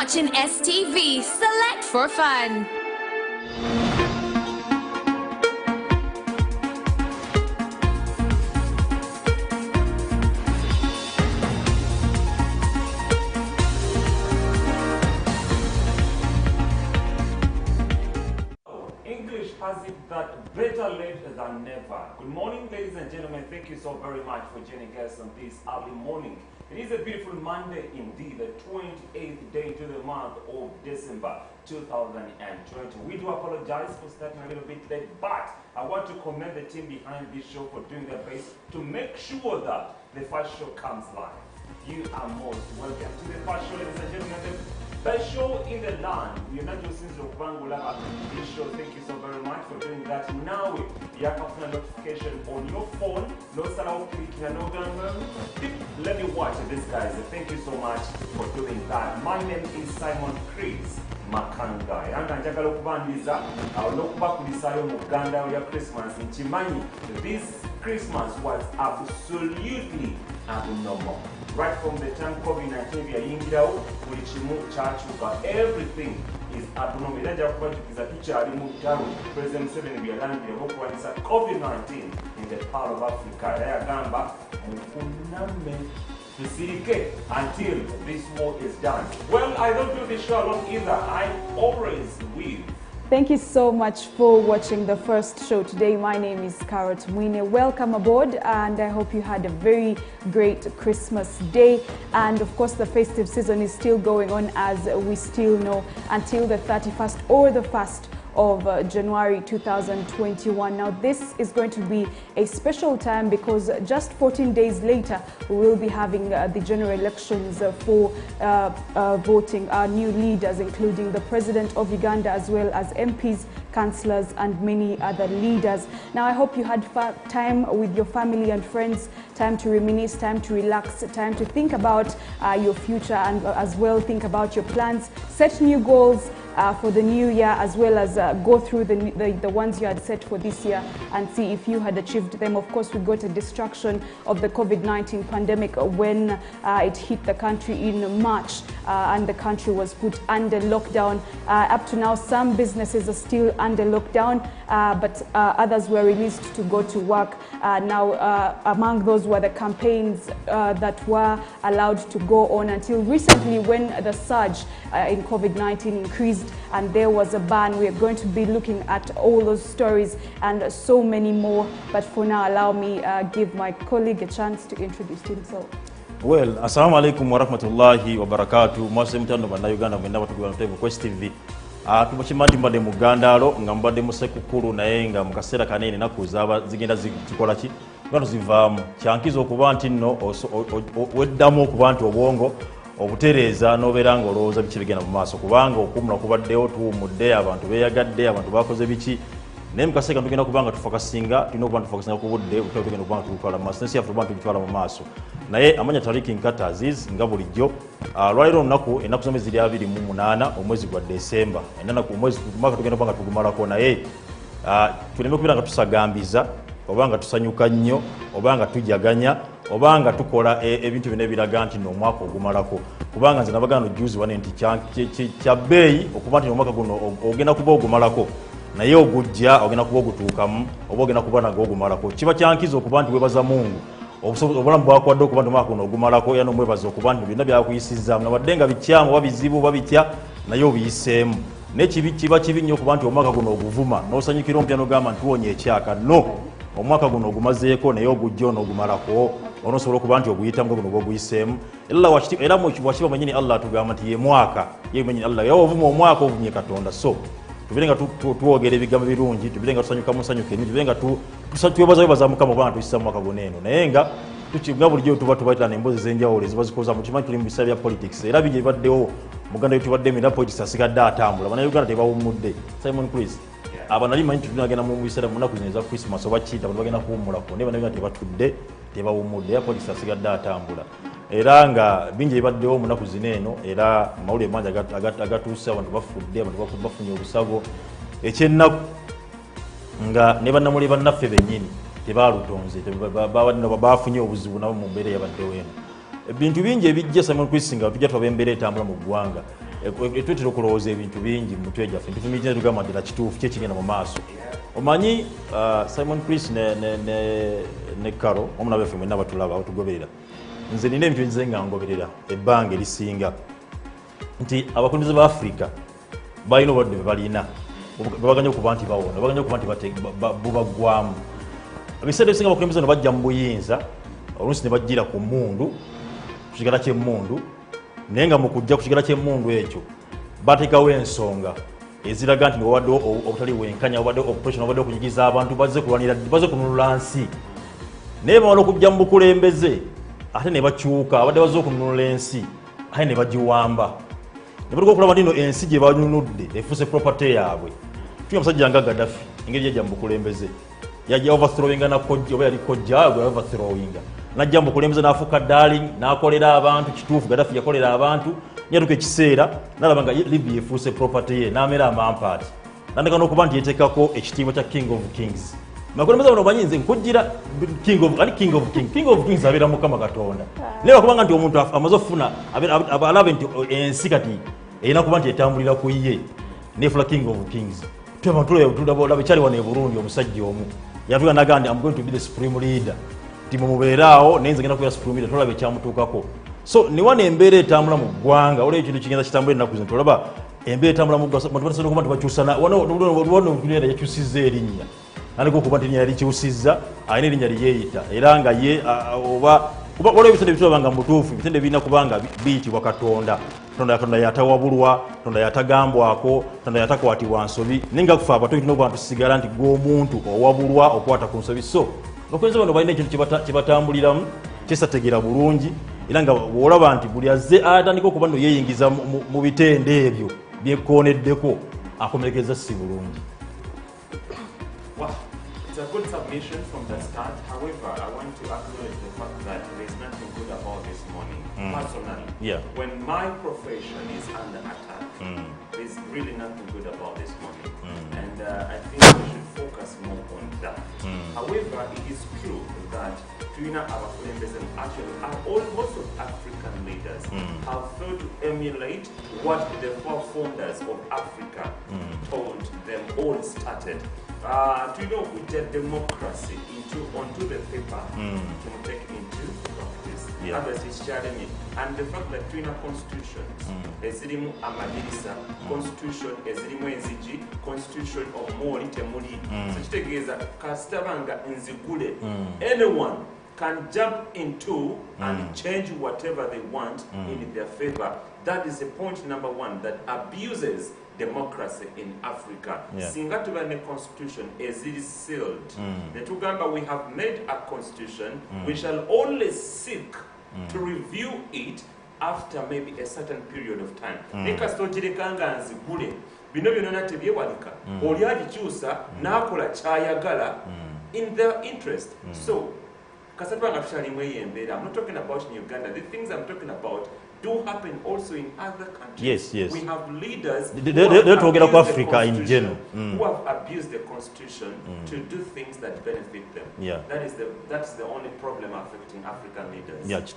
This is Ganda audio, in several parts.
watching STV. Select for fun. English has it that better late than never. Good morning, ladies and gentlemen. Thank you so very much for joining us on this early morning. It is a beautiful Monday indeed, the 28th day to the month of December 2020. We do apologize for starting a little bit late, but I want to commend the team behind this show for doing their best to make sure that the first show comes live. You are most welcome to the first show, ladies and gentlemen. The show in the land, we are not just since Bangula this show. Thank you so very much for doing that. Now, you have a notification on your phone. No salary clicking, no gun. Let me watch this, guys. Thank you so much for doing that. My name is Simon Chris Makanga. And njagala okubandiza n'okubakulisayo mu Uganda ya Christmas. Nchimanyi, this Christmas was absolutely abnormal. Right from the time COVID-19 yayingirawo buli kimu kyakyuka, everything is abnormal. Era nja kubajukiza tukyali mu ttalo President Museveni bwe yalangiraho okulwanyisa COVID-19 in the Pearl of Africa. Era yagamba mufuname tusirike until this war is done. Well, I don't do this show alone either. I'm always with. Thank you so much for watching the first show today. My name is Carrot Mwine. Welcome aboard, and I hope you had a very great Christmas day. And of course, the festive season is still going on, as we still know, until the 31st or the 1st of January 2021. Now, this is going to be a special time because just 14 days later, we will be having the general elections for voting our new leaders, including the President of Uganda, as well as MPs, councillors, and many other leaders. Now, I hope you had time with your family and friends, time to reminisce, time to relax, time to think about your future, and as well think about your plans, set new goals for the new year, as well as go through the ones you had set for this year and see if you had achieved them. Of course, we got a distraction of the COVID-19 pandemic when it hit the country in March and the country was put under lockdown. Up to now, some businesses are still under lockdown, but others were released to go to work. Now, among those were the campaigns that were allowed to go on until recently, when the surge in COVID-19 increased and there was a ban. We are going to be looking at all those stories and so many more. But for now, allow me give my colleague a chance to introduce himself. Well, assalamu alaikum wa rahmatullahi wa barakatuh. Mwase mtando banda Uganda mwenda batugwa ntevu Quest TV. Tubachimati mbade mu Gandalo nga mbade mu sekukulu naye nga mu kaseera kanene nakuzaba zigenda zikola ki ngano zivaamu kyankizo okuba nti nno weddamu okuba nti obwongo obutereeza n'obeera ng'olowooza biki bigenda mu maaso, kubanga okumula kubaddewo tuwumudde, abantu beeyagadde, abantu bakoze biki, naye mu kaseera tugenda kuba nga tufakasinga, tulina okuba tufakasinga ku budde butale tugenda kuba nga tubutwala mu maaso, n'ensi yaffe tuba tubitwala mu maaso. Naye amanya Tarik Nkata Aziz nga bulijjo, lwaliro olunaku ennaku zombi ziri 28 omwezi gwa Desemba, omwezi mwaka tugenda kuba nga tugumalako, naye tuleme kubeera nga tusagambiza, oba nga tusanyuka nnyo, oba nga tujaganya, oba nga tukola ebintu bino ebiraga nti n'omwaka ogumalako, kubanga nze nabagana juzi wane nti kya bbeeyi okuba nti omwaka guno ogenda kuba ogumalako, naye ogujja ogenda kuba ogutuukamu oba ogenda kuba nago ogumalako. Kiba kyankiza okuba nti webaza Mungu obulamu bwakwadde okuba nti omwaka guno ogumalako, era n'omwebaza okuba nti byonna byakuyisizaamu nabadde nga bikyamu oba bizibu oba bitya, naye obiyiseemu. Naye kiba kibi nnyo okuba nti omwaka guno oguvuma n'osanyukira omupya n'ogamba nti tuwonye ekyaka. No, omwaka guno ogumazeeko naye ogujja on'ogumalako, onosobola okuba nti oguyitamu guno gwoguyiseemu. Era bwakiba mwenyini Allah atugamba nti ye mwaka, ye mwenyini Allah yawa ovuma omwaka ovumye Katonda. So tubire nga tuwogera ebigambo birungi, tubire nga tusanyuka musanyuka ennyo, tubire nga twebaza Mukama okuba nga tuyisa mu mwaka guno eno. Naye nga bulijjo tuba tubayitana emboozi ez'enjawulo eziba zikoza mu kimanyi tuli mu biseera bya politics, era bijja bibaddewo Muganda yetu badde mina politics asigadde atambula, bannayuganda tebawummudde. Simon Chris, abanali manyi tunagenda mu biseera mu nnaku zino eza Christmas oba kiita abantu bagenda kuwummulako, naye bannayuganda tebatudde tebawummudde, era politics asigadde atambula. Era nga bingi ebibaddewo mu nnaku zino eno, era amawulire mangi agatuuse, abantu bafudde, abantu bafunye obusago, ekyennaku nga ne bannamuli bannaffe bennyini tebalutonze, bafunye obuzibu nabo mu mbeera yabaddewo eno. Ebintu bingi ebijja Simon Chris nga tujja tuba embeera etambula mu ggwanga. etwetera okulowooza ebintu bingi mu mutwe gyaffe ntufumiriza tugamba nti nakituufu kye kigenda mu maaso omanyi Simon Chris ne Carol omuna baffe mwenna batulaba batugoberera nze nina ebintu nze nga ngoberera ebbanga erisinga nti abakulembeze ba Africa balina obwadde bwe balina babaganya okuba nti bawona babaganya okuba nti bubaggwamu ebiseera ebisinga abakulembeze no bajja mu buyinza oluusi ne bajjira ku mmundu ku kigala ky'emmundu naye nga mu kujja ku kigala ky'emmundu ekyo bateekawo ensonga eziraga nti wawaddewo obutali bwenkanya obadde operation obadde okunyigiza abantu bazze kulwanira bazze kununula nsi naye bamala okujja mu bukulembeze ate ne bakyuka abadde bazze okununula ensi ate ne bagiwamba ne batuuka okulaba nti ino ensi gye banunudde efuuse property yaabwe tuya musajja nga Gaddafi engeri yajja mu bukulembeze yajja overthrowinga na kojja oba yali kojja gwe overthrowinga najja mu bukulembeze n'afuuka darling n'akolera abantu kituufu Gaddafi yakolera abantu nyatuka ekiseera n'alaba nga Libya efuuse property ye n'amera amampaati n'andeka n'okuba nti yeteekako ekitiibwa kya King of Kings makulembeze bano banyinze nkujjira King of Kings abeera Mukama Katonda naye bakubanga nti omuntu amaze okufuna alabe nti ensi kati erina kuba nti etambulira ku ye neefula King of Kings tulaba ekyali wano e Burundi omusajja omu yatuga naga nti I'm going to be the supreme leader ti mumubeeraawo naye nze ngenda kubeera supreme leader tolaba ekyamutuukako so niwana embeera etambula mu ggwanga olaba ekintu kigenda kitambula ennaku zino tolaba embeera etambula mu ggwanga basobola okuba nti bakyusana wano yakyusizza erinnya nandika okuba nti erinnya yali kyusizza alina erinnya liyeeyita era nga ye oba waliwo ebitende bitulaba nga mutuufu ebitende birina kubanga biyitibwa Katonda Katonda yatawabulwa Katonda yatagambwako Katonda yatakwatibwa nsobi naye nga kufa abato tulina okuba tusigala nti gw'omuntu owabulwa okwata ku nsobi so abakulembeze bano balina ekintu kye batambuliramu kyesategeera bulungi era nga bw'olaba nti buli azze atandika okuba nno yeeyingiza mu bitende ebyo byekooneddeko akomerekeza si bulungi. It's a good submission from the start. However, I want to acknowledge the fact that there's nothing good about this morning. Personally, when my profession is under attack, there's really nothing good about this morning. And I think we should focus more on that. However, it is true that Twina Abakulembeze actually most of African leaders have failed to emulate what the founders of Africa told them all started. To know which democracy onto the paper to take into practice. Others is challenging. And the fact that Twina constitutions, ezirimu amadirisa, constitution ezirimu enzigi, constitution of moli temuli. So kitegeeza kastabanga nzigule. Anyone can jump into and change whatever they want in their favor. That is the point number one that abuses democracy in Africa. Singa tuba ne constitution eziri sealed. Netugamba we have made a constitution, we shall only seek to review it after maybe a certain period of time. Nekasitogirekanga nzigule bino byonna tebyewalika oli agikyusa n'akola kyayagala in their interest. So kasatwa nga tukyalimu eyo embeera. I'm not talking about in Uganda. The things I'm talking about do happen also in other countries. Yes. We have leaders who Africa in general who have abused the constitution to do things that benefit them. That's the only problem affecting African leaders.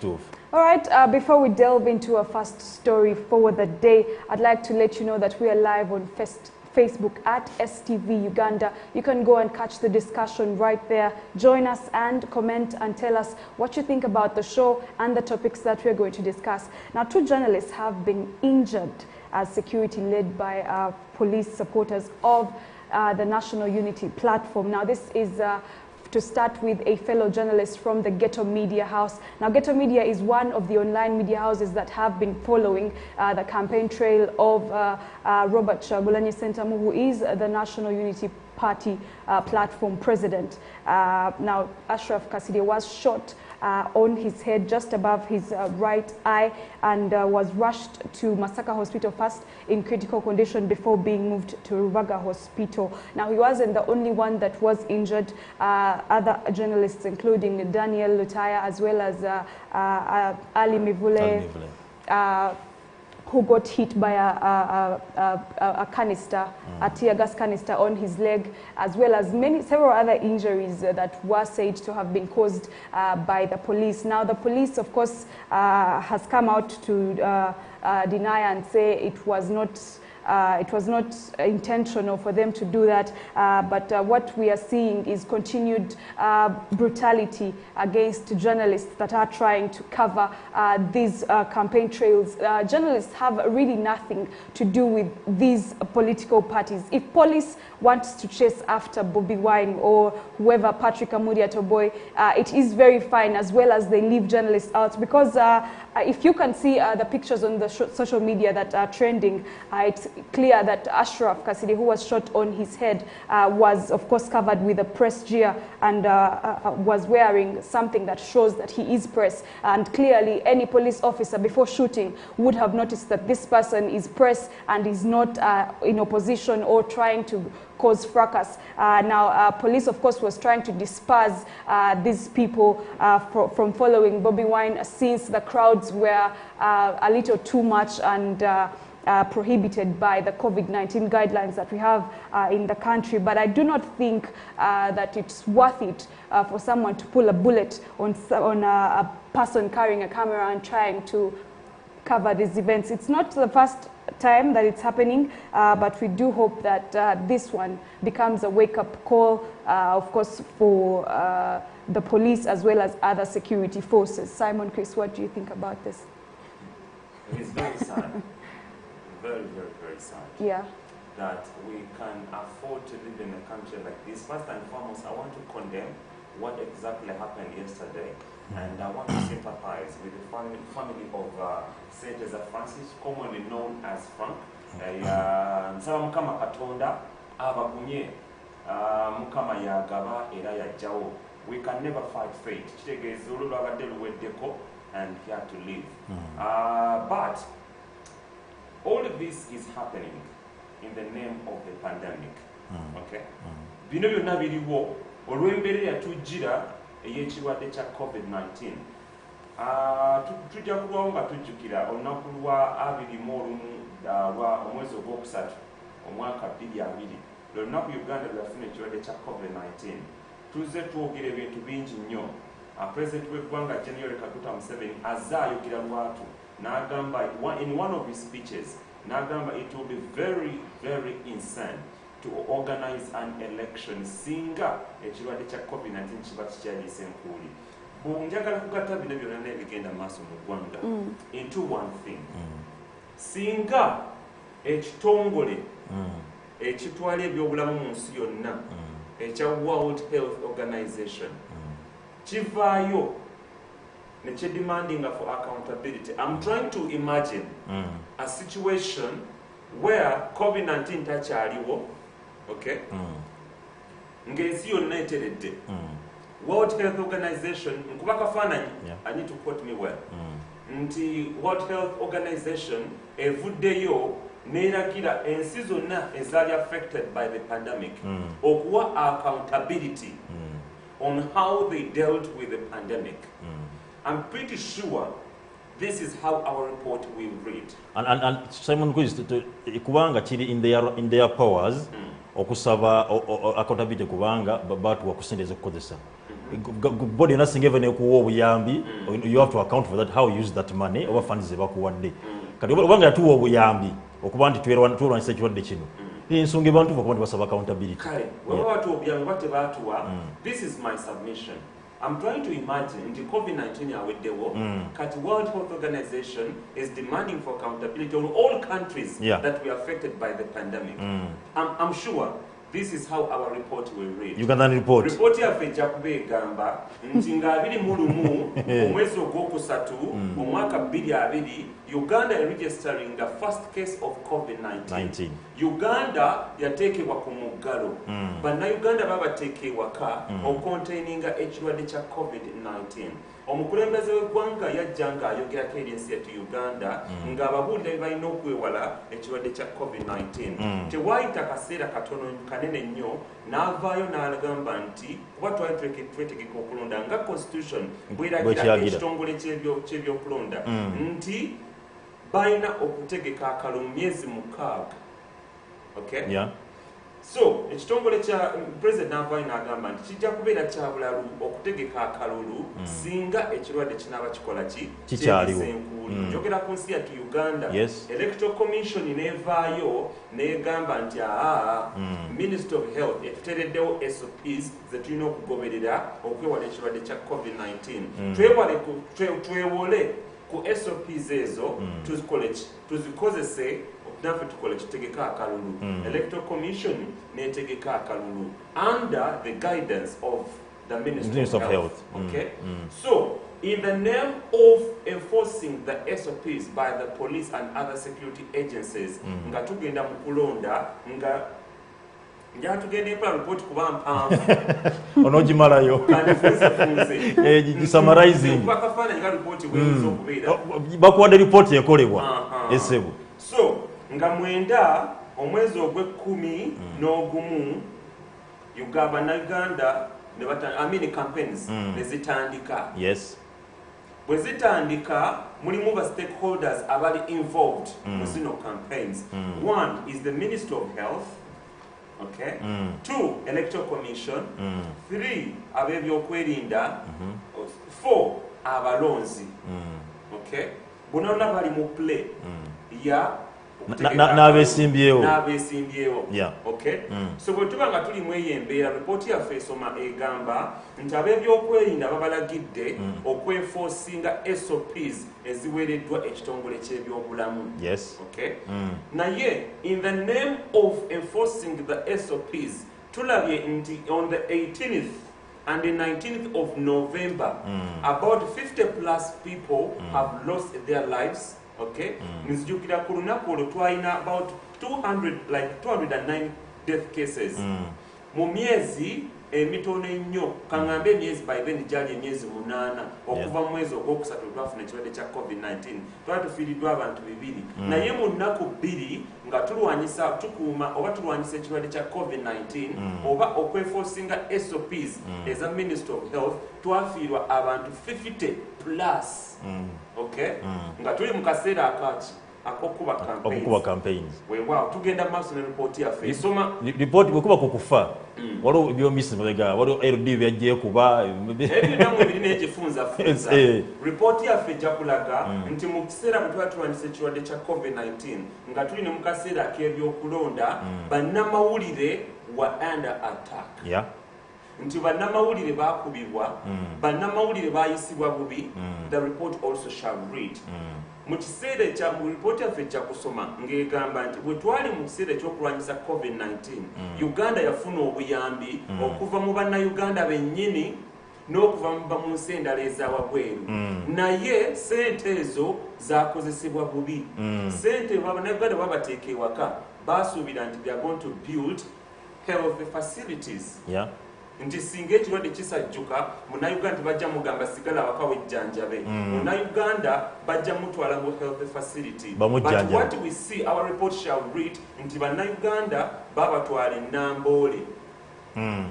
All right, before we delve into our first story for the day, I'd like to let you know that we are live on Facebook at STV Uganda. You can go and catch the discussion right there. Join us and comment and tell us what you think about the show and the topics that we're going to discuss. Now, 2 journalists have been injured as security led by police supporters of the National Unity Platform. Now, this is to start with a fellow journalist from the Ghetto Media House. Now, Ghetto Media is one of the online media houses that have been following the campaign trail of Robert Chagulanyi Sentamu, who is the National Unity Party platform president. Now, Ashraf Kaside was shot on his head just above his right eye and was rushed to Masaka Hospital first in critical condition before being moved to Rubaga Hospital. Now, he wasn't the only one that was injured. Other journalists, including Daniel Lutaya, as well as Ali Mivule, who got hit by a canister, a tear gas canister on his leg, as well as several other injuries that were said to have been caused by the police. Now, the police, of course, has come out to deny and say it was not intentional for them to do that, but what we are seeing is continued brutality against journalists that are trying to cover these campaign trails. Journalists have really nothing to do with these political parties. If police wants to chase after Bobi Wine or whoever, Patrick Amuri Atoboy, it is very fine, as well as they leave journalists out, because if you can see the pictures on the social media that are trending, it's clear that Ashraf Kasidi, who was shot on his head, was of course covered with a press gear and was wearing something that shows that he is press. And clearly any police officer before shooting would have noticed that this person is press and is not in opposition or trying to cause fracas. Now, police, of course, was trying to disperse these people from following Bobi Wine, since the crowds were a little too much and prohibited by the COVID-19 guidelines that we have in the country. But I do not think that it's worth it for someone to pull a bullet on a person carrying a camera and trying to cover these events. It's not the first time that it's happening, but we do hope that this one becomes a wake-up call, of course, for the police as well as other security forces. Simon, Chris, what do you think about this? It's very sad. Very, very, very sad. Yeah. That we can afford to live in a country like this. First and foremost, I want to condemn what exactly happened yesterday, and I want to sympathize with the family of Senator Francis, commonly known as Frank. Nsaba Mukama Katonda abakunye Mukama yagaba era yajjawo. We can never fight fate. Kitegeeza olulwo abadde luweddeko and he had to leave. But all of this is happening in the name of the pandemic. Okay? Bino byonna biriwo olw'embeera yatujjira ey'ekirwadde kya COVID-19. Tujja kulwawo nga tujjukira olunaku lwa 21 lwa omwezi ogwokusatu omwaka 2020. Lwe lunaku Uganda lweyafuna ekirwadde kya COVID-19. Tuzze twogera ebintu bingi nnyo. President w'eggwanga General Kaguta Museveni azze ayogera lwatu n'agamba in one of his speeches n'agamba it will be very, very insane to organize an election singa ekirwadde kya COVID-19 kiba kikyaliisa enkuuli. Njagala kugatta bino byonna n'ebigenda maaso mu ggwanga into one thing. Singa ekitongole ekitwala ebyobulamu mu nsi yonna ekya World Health Organization kivaayo neche demanding for accountability. I'm trying to imagine a situation where COVID-19 takyaliwo, okay? Ng'ensi yonna eteredde. World Health Organization, nkuba kafaananyi, I need to quote me well. Nti World Health Organization evuddeyo n'eragira ensi zonna ezaali affected by the pandemic okuwa accountability on how they dealt with the pandemic. I'm pretty sure this is how our report will read. And Simon Quiz, kubanga chiri in their powers okusaba accountability kubanga batu wakusendeza kukozesa. Body nasinga even kuwa obuyambi, you have to account for that, how you use that money over funds zebakuwadde. Kati kubanga yatuwa obuyambi okuba nti twelwanisa ekirwadde kino. Ensonga abantu bakuba nti basaba accountability. Kale, watu obuyambi bate batuwa, this is my submission. I'm trying to imagine the COVID-19 yaweddewo, kati World Health Organization is demanding for accountability on all countries that were affected by the pandemic. I'm sure this is how our report will read. Ugandan report. Report yaffe ejja kuba egamba nti nga 21 omwezi ogwokusatu omwaka 2020 Uganda registering the first case of COVID-19. Uganda yateekebwa ku muggalo. Bannayuganda babateekebwa okucontaininga ekirwadde kya COVID-19. Omukulembeze w'eggwanga yajja ng'ayogerako eri ensi yattu Uganda ng'ababuulira bye balina okwewala ekirwadde kya COVID-19. Tewaayita kaseera katono kanene nnyo n'avaayo n'agamba nti kuba twali twetegeka okulonda nga constitution bw'eragira ekitongole ky'ebyokulonda nti balina okutegeka akalulu mu myezi 6. Okay? Yeah. So ekitongole kya president n'avaayo n'agamba nti kijja kubeera kya bulalu okutegeka akalulu singa ekirwadde kinaaba kikola kikyaliwo. Njogera ku nsi yattu Uganda. Yes. Electoral Commission neevaayo n'egamba nti Ministry of Health etuteereddewo SOPs ze tulina okugoberera okwewala ekirwadde kya COVID-19. Twewole ku SOPs ezo tuzikozese naffe tukole kitegeka akalulu. Electoral Commission netegeka akalulu under the guidance of the Ministry of Health. Okay? So, in the name of enforcing the SOPs by the police and other security agencies, nga tugenda mu kulonda nga njala tugenda empala report kuba mpanvu onogimalayo summarizing bakafaananyi nga report bweyinza okubeera bakuwadde report ekolebwa esebo. So nga 9 omwezi ogw'ekumi n'ogumu Uganda campaigns nezitandika. Yes. Bwe zitandika mulimu ba stakeholders abali involved mu zino campaigns. One is the Ministry of Health. Okay. 2 Electoral Commission. 3 ab'ebyokwerinda. 4 abalonzi. Okay. Bonna bali mu play ya n'abeesimbyewo. Yeah. Okay. So bwe tuba nga tuli mu eyembeera report yaffe esoma egamba nti ab'ebyokwerinda babalagidde okweforcinga SOPs eziweereddwa ekitongole ky'ebyobulamu. Yes. Okay. Naye in the name of enforcing the SOPs tulabye nti on the 18th and the 19th of November about 50 plus people have lost their lives. Okay. Nzijukira ku lunaku olwo twalina about 209 death cases. Mu myezi emitono ennyo kaŋŋambe emyezi by then gyali emyezi 8 okuva mu mwezi ogwokusatu twafuna ekirwadde kya COVID-19 twali tufiiriddwa abantu 2. Naye mu nnaku 2 nga tukuuma oba tulwanyisa ekirwadde kya COVID-19 oba okweforcinga SOPs eza Ministry of Health twafiirwa abantu 50 plus. Okay. Nga tuli mu kaseera akaki akokuba campaigns. Weewaawo tugenda maaso ne report yaffe esoma report bwekuba kukufa waliwo ebyomisi mabega waliwo LD byajje kuba ebinamu ebirina ekifunza report yaffe ejja kulaga nti mu kiseera bwe tuba tulwanyisa ekirwadde kya COVID-19 nga tuli ne mu kaseera ak'ebyokulonda bannamawulire wa under attack. Yeah. Nti bannamawulire baakubibwa, bannamawulire baayisibwa bubi. The report also shall read. Mu kiseera ekya mu report yaffe ejja kusoma ng'egamba nti bwe twali mu kiseera ekyokulwanyisa COVID-19 Uganda yafuna obuyambi okuva mu bannayuganda bennyini n'okuva mu nsi endala ezawabweru. Naye sente ezo zaakozesebwa bubi. Sente bannayuganda babateeka ewaka baasuubira nti they are going to build health facilities. Yeah. Nti singa ekirwadde kisajjuka munnayuganda tebajja mugamba sigala awaka wejjanjabe. Munnayuganda bajja mutwala mu health facility. But what we see, our report shall read nti bannayuganda babatwala Namboole.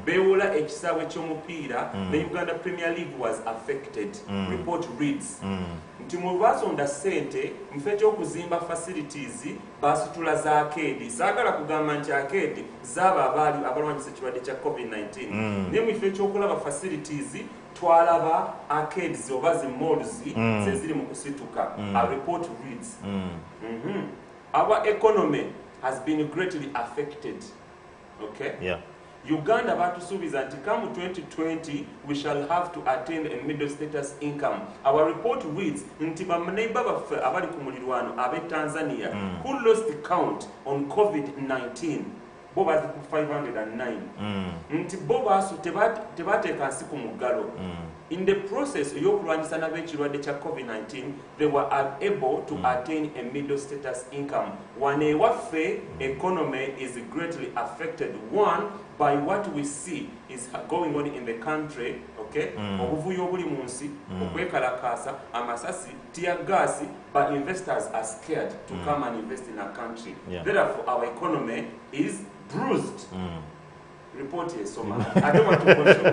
Beewola ekisaawe ky'omupiira. The Uganda Premier League was affected. Report reads nti mu lwasonda ssente mu kifo eky'okuzimba facilities baasitula za arcade. Saagala kugamba nti arcade zaaba abalwanyisa ekirwadde kya COVID-19. Naye mu kifo ekyokulaba facilities twalaba arcades oba zi malls zeziri mu kusituka. Our report reads our economy has been greatly affected. Okay. Yeah. Uganda batusuubiza nti come 2020 we shall have to attain a middle status income. Our report reads nti bannayibba baffe abali ku mulirwano ab'e Tanzania who lost count on COVID-19 bo bazi ku 509 nti bo baasu tebateeka nsi ku muggalo. In the process ey'okulwanyisa n'ab'ekirwadde kya COVID-19 they were able to attain a middle status income. Wano ewaffe economy is greatly affected, one by what we see is going on in the country. Okay. Obuvuyo obuli mu nsi okwekalakaasa amasasi tear gas, but investors are scared to come and invest in our country. Therefore our economy is bruised. Report is so much. I don't want to continue.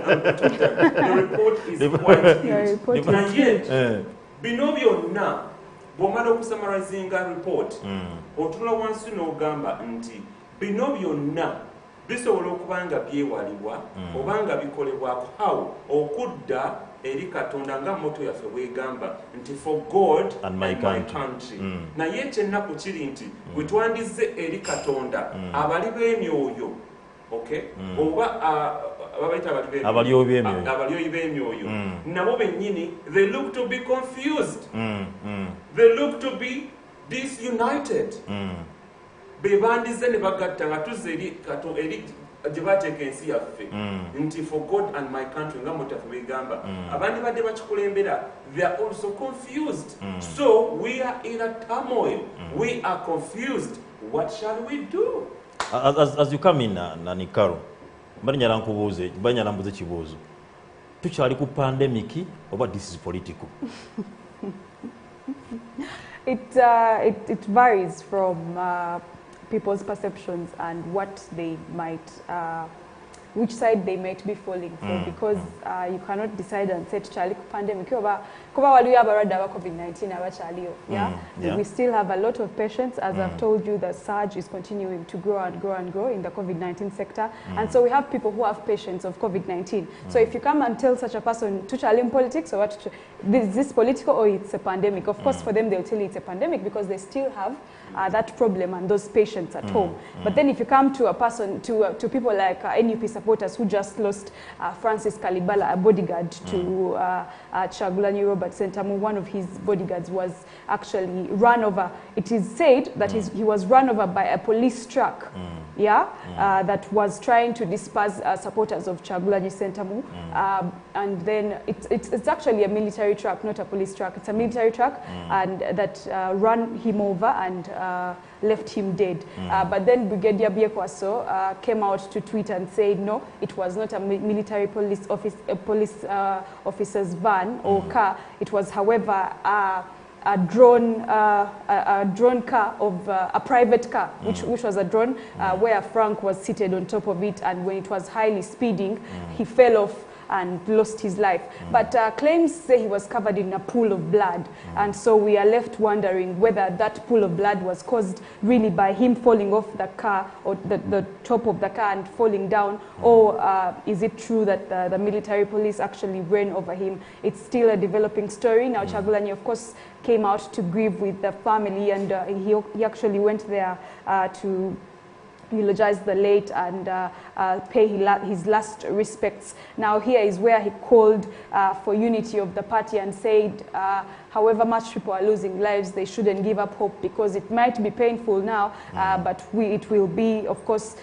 The report is quite huge. And yet, binomio na bw'omala okusamarizinga report otula wansi n'ogamba nti bino byonna bisobola okuba nga byewalibwa oba nga bikolebwako how okudda eri Katonda nga moto yaffe bwegamba nti for God and my country. Naye ekyennaku kiri nti bwe twandize eri Katonda abali b'emyoyo oba abalyoyi b'emyoyo nabo bennyini they look to be confused, they look to be disunited. Bebandize ne bagatta nga tuzze eri gye bateeka ensi yaffe nti for God and my country nga moto yaffe bwegamba abandi badde bakikulembera they are also confused. So we are in a turmoil, we are confused. What shall we do? As you come in Nanikaro, banyala mbuze kibuuzo tukyali ku pandemic oba this is political? It varies from people's perceptions and what they might which side they might be falling for, because you cannot decide and say chali pandemic kuba waliyo abalwadde aba COVID-19 abachaliyo. We still have a lot of patients. As I've told you, the surge is continuing to grow and grow and grow in the COVID-19 sector, and so we have people who have patients of COVID-19. So if you come and tell such a person to chali in politics or what, is this political or it's a pandemic? Of course, for them they'll tell you it's a pandemic because they still have that problem and those patients at home. But then if you come to a person, to people like NUP supporters who just lost Francis Kalibala, a bodyguard to Chagulanyi Robert Sentamu, one of his bodyguards was actually run over. It is said that he was run over by a police truck, that was trying to disperse supporters of Chagulanyi Sentamu. And then it's actually a military truck, not a police truck. It's a military truck, and that ran him over and left him dead. But then Brigadier Biekwaso came out to tweet and said, no, it was not a military police officer's van or car. It was, however, a drone car of a private car, which was a drone where Frank was seated on top of it, and when it was highly speeding, he fell off and lost his life. But claims say he was covered in a pool of blood. And so we are left wondering whether that pool of blood was caused really by him falling off the car or the top of the car and falling down, or is it true that the military police actually ran over him? It's still a developing story. Now Chagulanyi, of course, came out to grieve with the family, and he actually went there to eulogize the late and pay his last respects. Now here is where he called for unity of the party and said, however much people are losing lives, they shouldn't give up hope, because it might be painful now, but it will be, of course,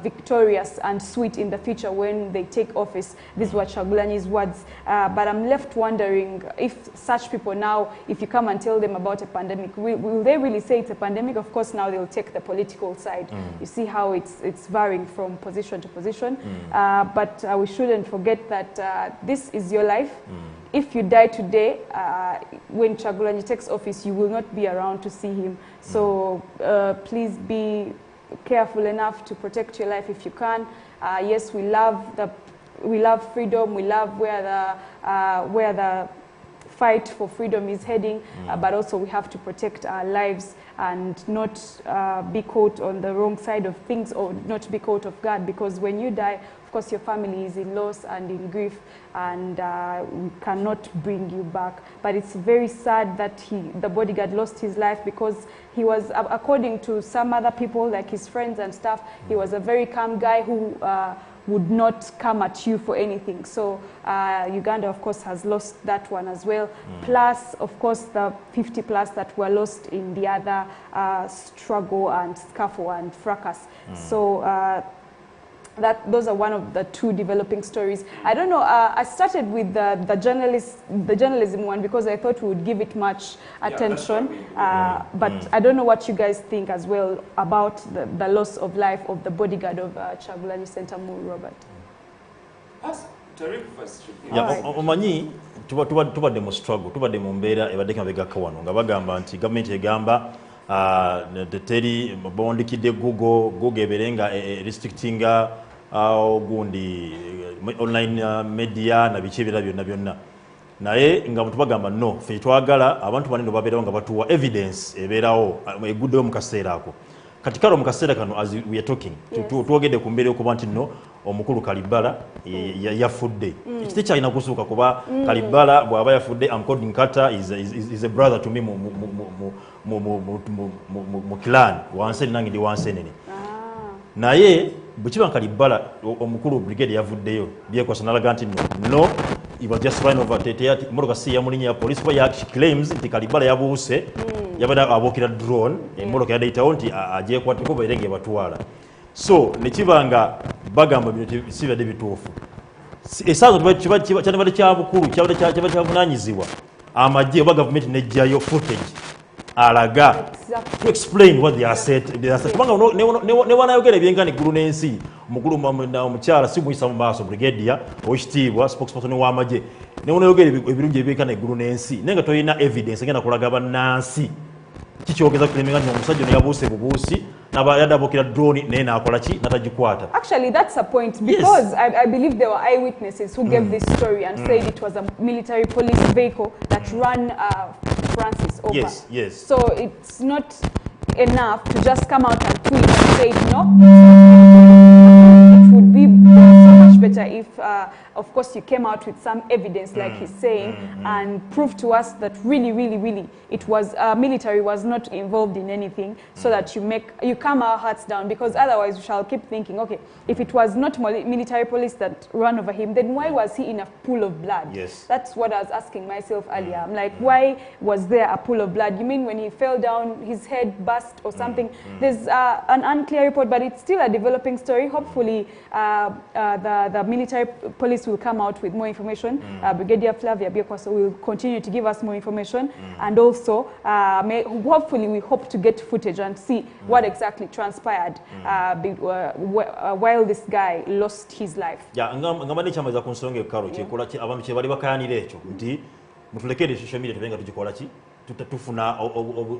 victorious and sweet in the future when they take office. These were Chagulanyi's words. But I'm left wondering if such people now, if you come and tell them about a pandemic, will they really say it's a pandemic? Of course, now they'll take the political side. You see how it's varying from position to position. But we shouldn't forget that this is your life. If you die today, when Chagulanyi takes office, you will not be around to see him. So please be careful enough to protect your life if you can. Yes, we love freedom. We love where the fight for freedom is heading, but also we have to protect our lives and not be caught on the wrong side of things, or not be caught off guard, because when you die, of course, your family is in loss and in grief, and we cannot bring you back. But it's very sad that the bodyguard lost his life, because he was, according to some other people, like his friends and stuff, he was a very calm guy who would not come at you for anything. So Uganda, of course, has lost that one as well. Plus, of course, the 50 plus that were lost in the other struggle and scuffle and fracas. So those are one of the two developing stories. I don't know, I started with the journalism one because I thought we would give it much attention. But I don't know what you guys think as well about the loss of life of the bodyguard of Chagulanyi Sentamu Robert. Tarik first. Omanyi tubadde mu struggle, tubadde mu mbeera ebaddeko mabegako wano nga bagamba nti gavumenti egamba teri bondikidde Google ebeere nga restrictinga gundi online media na biki ebirala byonna. naye nga mutubagamba no fe twagala abantu banene babeerawo nga batuwa evidence ebeerawo eguddewo mu kaseera ako kati kale mu kaseera kano as we are talking twogedde ku mbeera okuba nti no omukulu Kalibala yafudde ekite kyalina kusuuka kuba Kalibala bw'aba yafudde I'm called Nkata is a brother to me mu clan wansenene nange ndi wansenene naye bwekiba Kalibala omukulu brigade yavuddeyo byekwasa nalaga nti no he was just flying over tete motoka si yamulinya ya police kuba she claims nti Kalibala yabuuse yabada abokera drone emotoka yadaitawo nti ajekwatiko bairenge batwala so nekibanga bagamba bino sibadde bituufu esazo kyabadde kyabukulu kyabadde kyabunanyizibwa amagye oba gavumenti nejjayo footage alaga to explain what they are said kubanga ne wanayogera ebyenkana eggulu n'ensi omukulu omukyala si muyisa mu maaso brigadier owekitiibwa spokesperson w'amagye ne wanayogera ebirungi ebyenkana eggulu n'ensi naye nga tolina evidence egenda kulaga bannansi kikyogeza kulemenga nti omusajja ono yabuuse bubuusi yadabukira drone naye nakola ki natagikwata. Actually, that's a point because I believe there were eyewitnesses who gave this story and said it was a military police vehicle that ran Francis over. Yes. So it's not enough to just come out and tweet and say no. It would be so much better if, of course, you came out with some evidence, like he's saying, and prove to us that really, it was military was not involved in anything, so that you calm our hearts down. Because otherwise, we shall keep thinking, okay, if it was not military police that ran over him, then why was he in a pool of blood? Yes, that's what I was asking myself earlier. I'm like, why was there a pool of blood? You mean when he fell down, his head burst or something? There's an unclear report, but it's still a developing story. Hopefully, the military police will come out with more information. Brigadier Flavia Biekwaso will continue to give us more information, and also hopefully we hope to get footage and see what exactly transpired while this guy lost his life. Yeah, ngamane chamaza kunsonge karo chekola ki abantu chebali bakanira ekyo nti mutulekere social media tubenga tujikola ki tutatufuna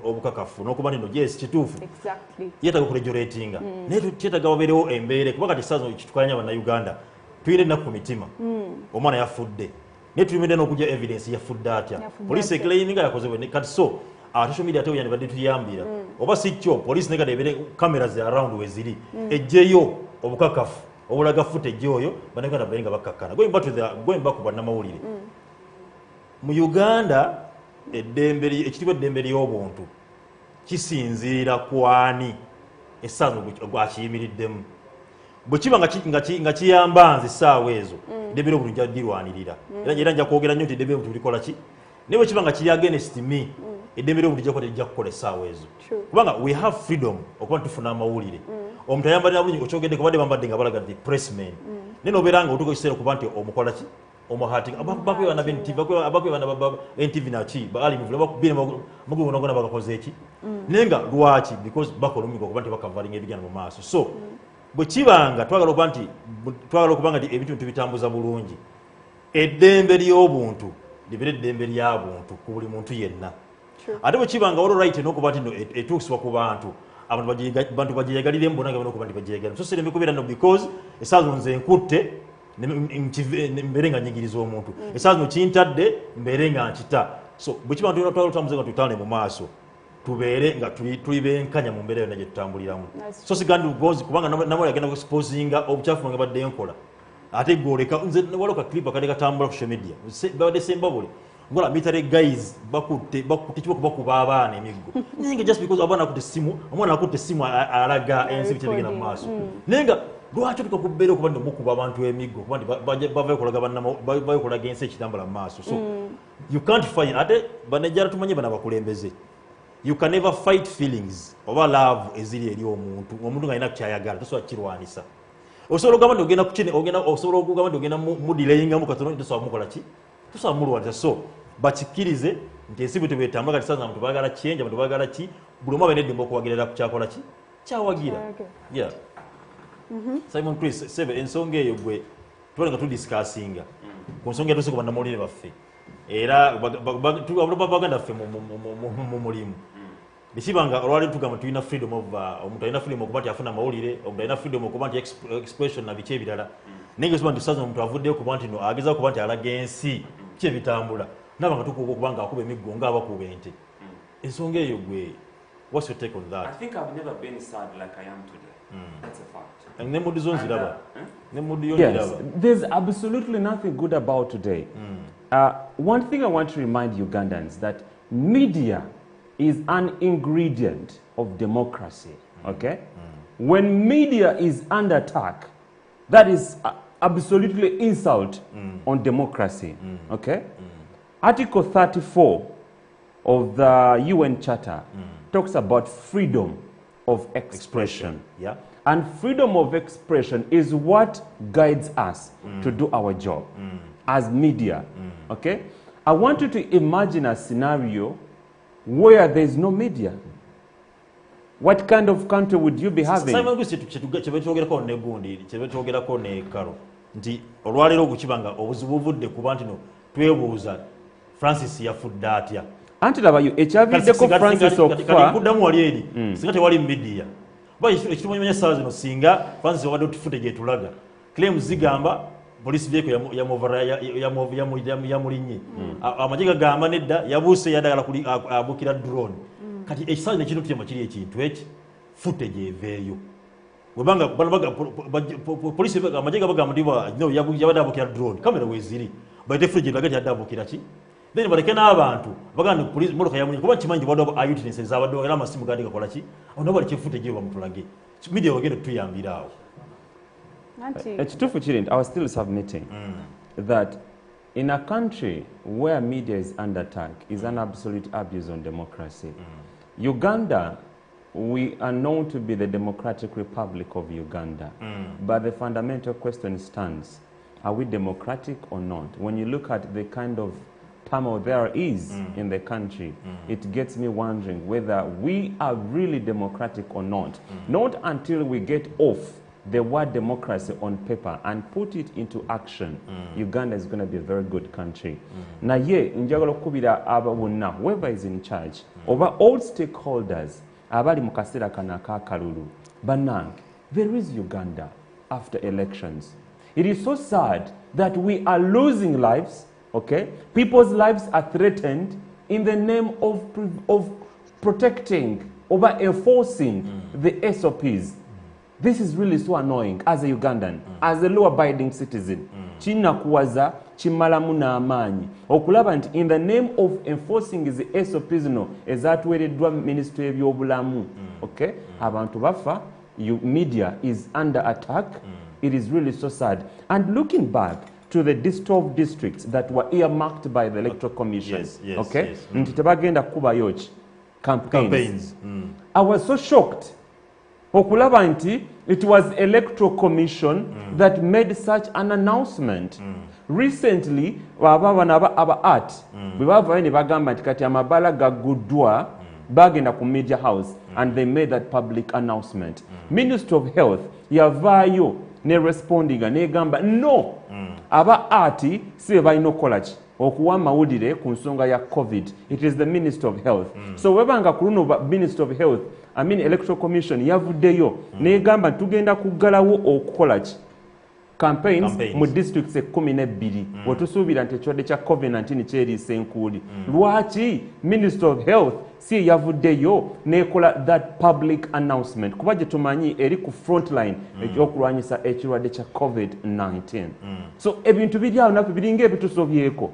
obukakafu nokuba nino yes kitufu exactly yeta kurejoratinga netu kyetaga waberewo embeere kuba kati sazo kitukanya bana Uganda tuyire na ku mitima omwana yafudde netu tumende n'okujja evidence yafudde atya police claiming yakozebwe ne kati so social media tewe yanibadde tuyambira oba si kyo police ne kadebere cameras around weziri ejjeyo obukakafu obulaga footage oyo baneka nabenga bakakkana going back bwana mawulire mu Uganda ekitibwa eddembe ly'obuntu kisinziira kwani essaawa gwakiyimiriddemu bwe kiba nga kiyamba nze essaawa ezo eddembe ly'obuntu jaddirwanirira era nja kwogera nnyo nti eddembe ly'obuntu likola ki naye bwe kiba nga kiri against me eddembe ly'obuntu ejja kukola essaawa ezo kubanga we have freedom okuba tufuna amawulire omuntu ayambalira bulungi okyogedde kubadde bambadde nga balaga nti pressman naye nobeera nga otuuka ekiseera okuba nti omukola ki omuhati bakwebana b'NTV bakwebana NTV naki baali muvula bakubire mugubonagona bagakoze eki nenga lwaki because bakola omulimu okuba nti bakavalinga ebigenda mu maaso so bwe kibanga twagala okuba nti ebintu tubitambuza bulungi eddembe ly'obuntu libere eddembe ly'abuntu ku buli muntu yenna ate bwe kibanga waliwo right n'okuba nti etuusibwa ku bantu abantu bagyeyagalire mbonanga n'okuba nti bagyeyagalire so sireme kubeera no because esaazo nze nkutte mbere nga nyigiriza omuntu esaazi no kintadde mbere nga nkita so bwe kiba tutambuze nga tutale mu maaso tubeere nga tuli benkanya mu mbeera yonna gye tutambuliramu so sigandi kubanga namwe yagenda kuexposinga obukyafu nga badde nkola ate gwoleka nze waliwo ka clip akadde katambula ku social media babadde sembabule ngola military guys bakutte kiba kubakuba abaana emiggo naye nga just because abaana akutte essimu omwana akutte essimu alaga ensi bikyebigenda mu maaso naye nga lwaki tukakubeera okuba nti mukuba abantu emiggo kuba nti bavayo kulaga ensi ekitambula mu maaso so you can't fight ate banejjala tumanye bana bakulembeze you can never fight feelings oba love eziri eri omuntu ng'alina kyayagala tosobola kirwanisa osobola okugamba nti ogenda mudilayingamu katono tosobola mukola ki tosobola mulwanisa so bakikkirize nti ensi bwe tebwetambula kati saaza abantu baagala kyenja abantu baagala ki buli omu abeera eddembe okuwagerera ku kyakola ki kyawagira yeah Simon Chris sebe ensonga eyo gwe tubale nga tudiscussinga ku nsonga yatuse ku bannamawulire baffe era baganda ffe mu mulimu nekibanga olwali tugamba tulina freedom of omuntu alina freedom okuba nti afuna amawulire omuntu alina freedom okuba nti expression na biki ebirala naye nga soba nti saaza omuntu avuddeyo kuba nti no agezao kuba nti alaga ensi kyebitambula naba nga tukuba okubanga akuba emiggo ng'abakuba ente ensonga eyo gwe what's your take on that? I think I've never been sad like I am today. That's a fact. Ne mudi zo nziraba ne mudi yo Yes, nziraba there's absolutely nothing good about today. One thing I want to remind Ugandans that media is an ingredient of democracy. Okay, when media is under attack, that is absolutely insult on democracy. Okay, Article 34 of the UN Charter talks about freedom of expression. yeah. And freedom of expression is what guides us to do our job as media. Okay? I want you to imagine a scenario where there is no media. What kind of country would you be having? Simon Gusi kyebetwogerako ne gundi kyebetwogerako ne karo nti olwaleero okukibanga obuzibu buvudde ku bantu no twebuuza Francis yafudde atya Anti laba yo ekyaviddeko Francis okufa kuddamu wali eri singa tewali media ba ekitumanya essaawa zino singa Francis wadde otufute gye tulaga claims zigamba police vehicle yamulinnye amagye gagamba nedda yabuuse yadagala abukira drone kati ekisaawe nekino tuyamba kiri ekintu eki footage eveeyo webanga police amagye gabagamba ndiba yabadde abukira drone kamera weziri bayite footage lagati yadde abukira ki then baleke n'abantu baganda police motoka yamunye kuba kimanyi wadde eyewitness ezabadde era amasimu gadi gakola ki ono bali kifute gye bamutulage media bagenda tuyambira awo ekituufu kiri nti I was still submitting that in a country where media is under attack is an absolute abuse on democracy. Uganda, we are known to be the Democratic Republic of Uganda, but the fundamental question stands, are we democratic or not? When you look at the kind of turmoil there is in the country, it gets me wondering whether we are really democratic or not. Not until we get off the word democracy on paper and put it into action, Uganda is going to be a very good country. Naye njagala okubira aba bonna whoever is in charge over all stakeholders abali mu kaseera kano ak'akalulu bannange, there is Uganda after elections. It is so sad that we are losing lives. Okay, people's lives are threatened in the name of protecting or enforcing the SOPs. This is really so annoying as a Ugandan, as a law-abiding citizen. Chinakuwaza chimalamu na amaanyi okulaba nti in the name of enforcing the SOPs no ezatuweereddwa ministry ebyobulamu. Okay, abantu bafa, media is under attack. It is really so sad. And looking back to the 12 districts that were earmarked by the Electoral Commission. Yes, okay? Yes. Nti tebagenda kuba yoki campaigns. I was so shocked. Okulaba nti it was Electoral Commission that made such an announcement. Recently, aba art, bwe ne bagamba nti kati amabala gaguddwa bagenda ku media house and they made that public announcement. Minister of Health yavaayo ne respondinga negamba no aba ati si balina okukola ki okuwa amawulire ku nsonga ya COVID. It is the Minister of Health. So webanga ku luno Minister of Health, I mean Electoral Commission yavuddeyo negamba tugenda kuggalawo okukola ki campaigns mu districts 12 wetusuubira nti ekirwadde kya COVID-19 kyeriisa enkuuli. Lwaki Minister of Health si yavuddeyo nekola that public announcement kuba gye tumanyi eri ku frontline ekyokulwanyisa ekirwadde kya COVID-19. So ebintu biri awo nabyo biringa ebitusobyeko.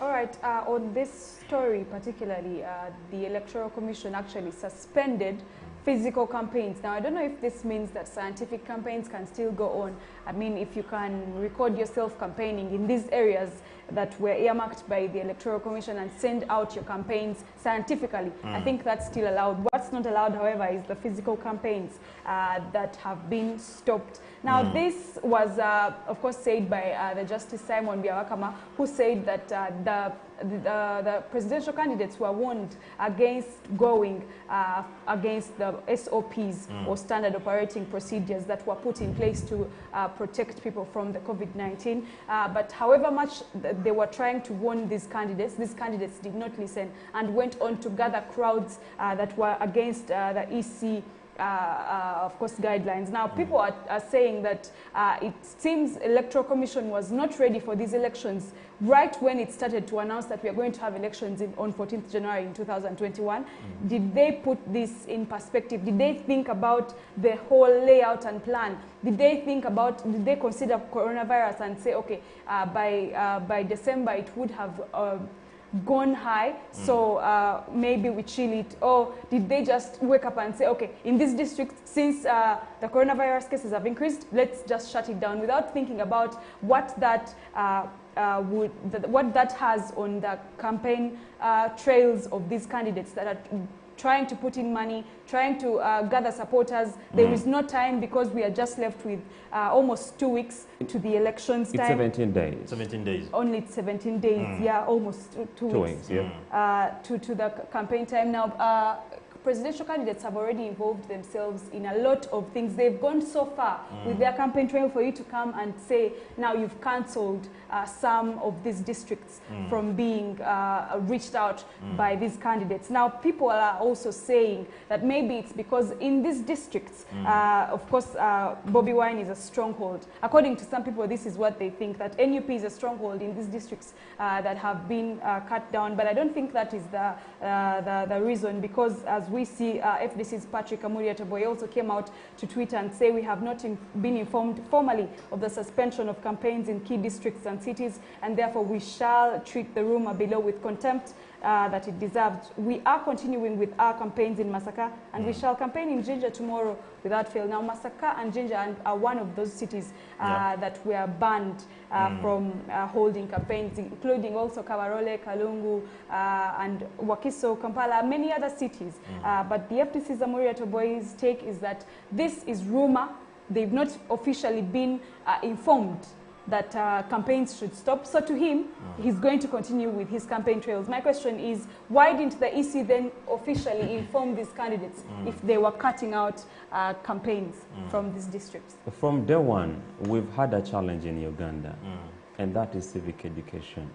All right, on this story particularly, the Electoral Commission actually suspended physical campaigns. Now, I don't know if this means that scientific campaigns can still go on. I mean, if you can record yourself campaigning in these areas that were earmarked by the Electoral Commission and send out your campaigns scientifically, I think that's still allowed. What's not allowed, however, is the physical campaigns that have been stopped. Now, this was, of course, said by the Justice Simon Biawakama, who said that the presidential candidates were warned against going against the SOPs or standard operating procedures that were put in place to protect people from the COVID-19. But however much they were trying to warn these candidates did not listen and went on to gather crowds that were against the EC of course, guidelines. Now, people are saying that it seems Electoral Commission was not ready for these elections right when it started to announce that we are going to have elections on 14th January in 2021. Did they put this in perspective? Did they think about the whole layout and plan? Did they consider coronavirus and say, okay, by December it would have gone high, so maybe we chill it? Or did they just wake up and say, okay, in this district, since the coronavirus cases have increased, let's just shut it down, without thinking about what that has on the campaign trails of these candidates that are trying to put in money, trying to gather supporters. There is no time, because we are just left with almost 2 weeks to the elections time. It's 17 days. 17 days. Only 17 days, yeah, almost two weeks yeah. to the campaign time. Now, presidential candidates have already involved themselves in a lot of things. They've gone so far with their campaign trail for you to come and say, now you've cancelled some of these districts from being reached out by these candidates. Now, people are also saying that maybe it's because in these districts, of course, Bobi Wine is a stronghold. According to some people, this is what they think, that NUP is a stronghold in these districts that have been cut down. But I don't think that is the reason, because as we see, FDC's Patrick Amuriatoboy also came out to tweet and say, we have not been informed formally of the suspension of campaigns in key districts and cities, and therefore we shall treat the rumor below with contempt that it deserves. We are continuing with our campaigns in Masaka, and we shall campaign in Jinja tomorrow without fail. Now, Masaka and Jinja are one of those cities that were banned from holding campaigns, including also Kabarole, Kalungu, and Wakiso, Kampala, many other cities. But the FDC's Amuriatoboy's take is that this is rumor. They've not officially been informed that campaigns should stop. So to him, he's going to continue with his campaign trails. My question is, why didn't the EC then officially inform these candidates if they were cutting out campaigns from these districts? From day one, we've had a challenge in Uganda, and that is civic education.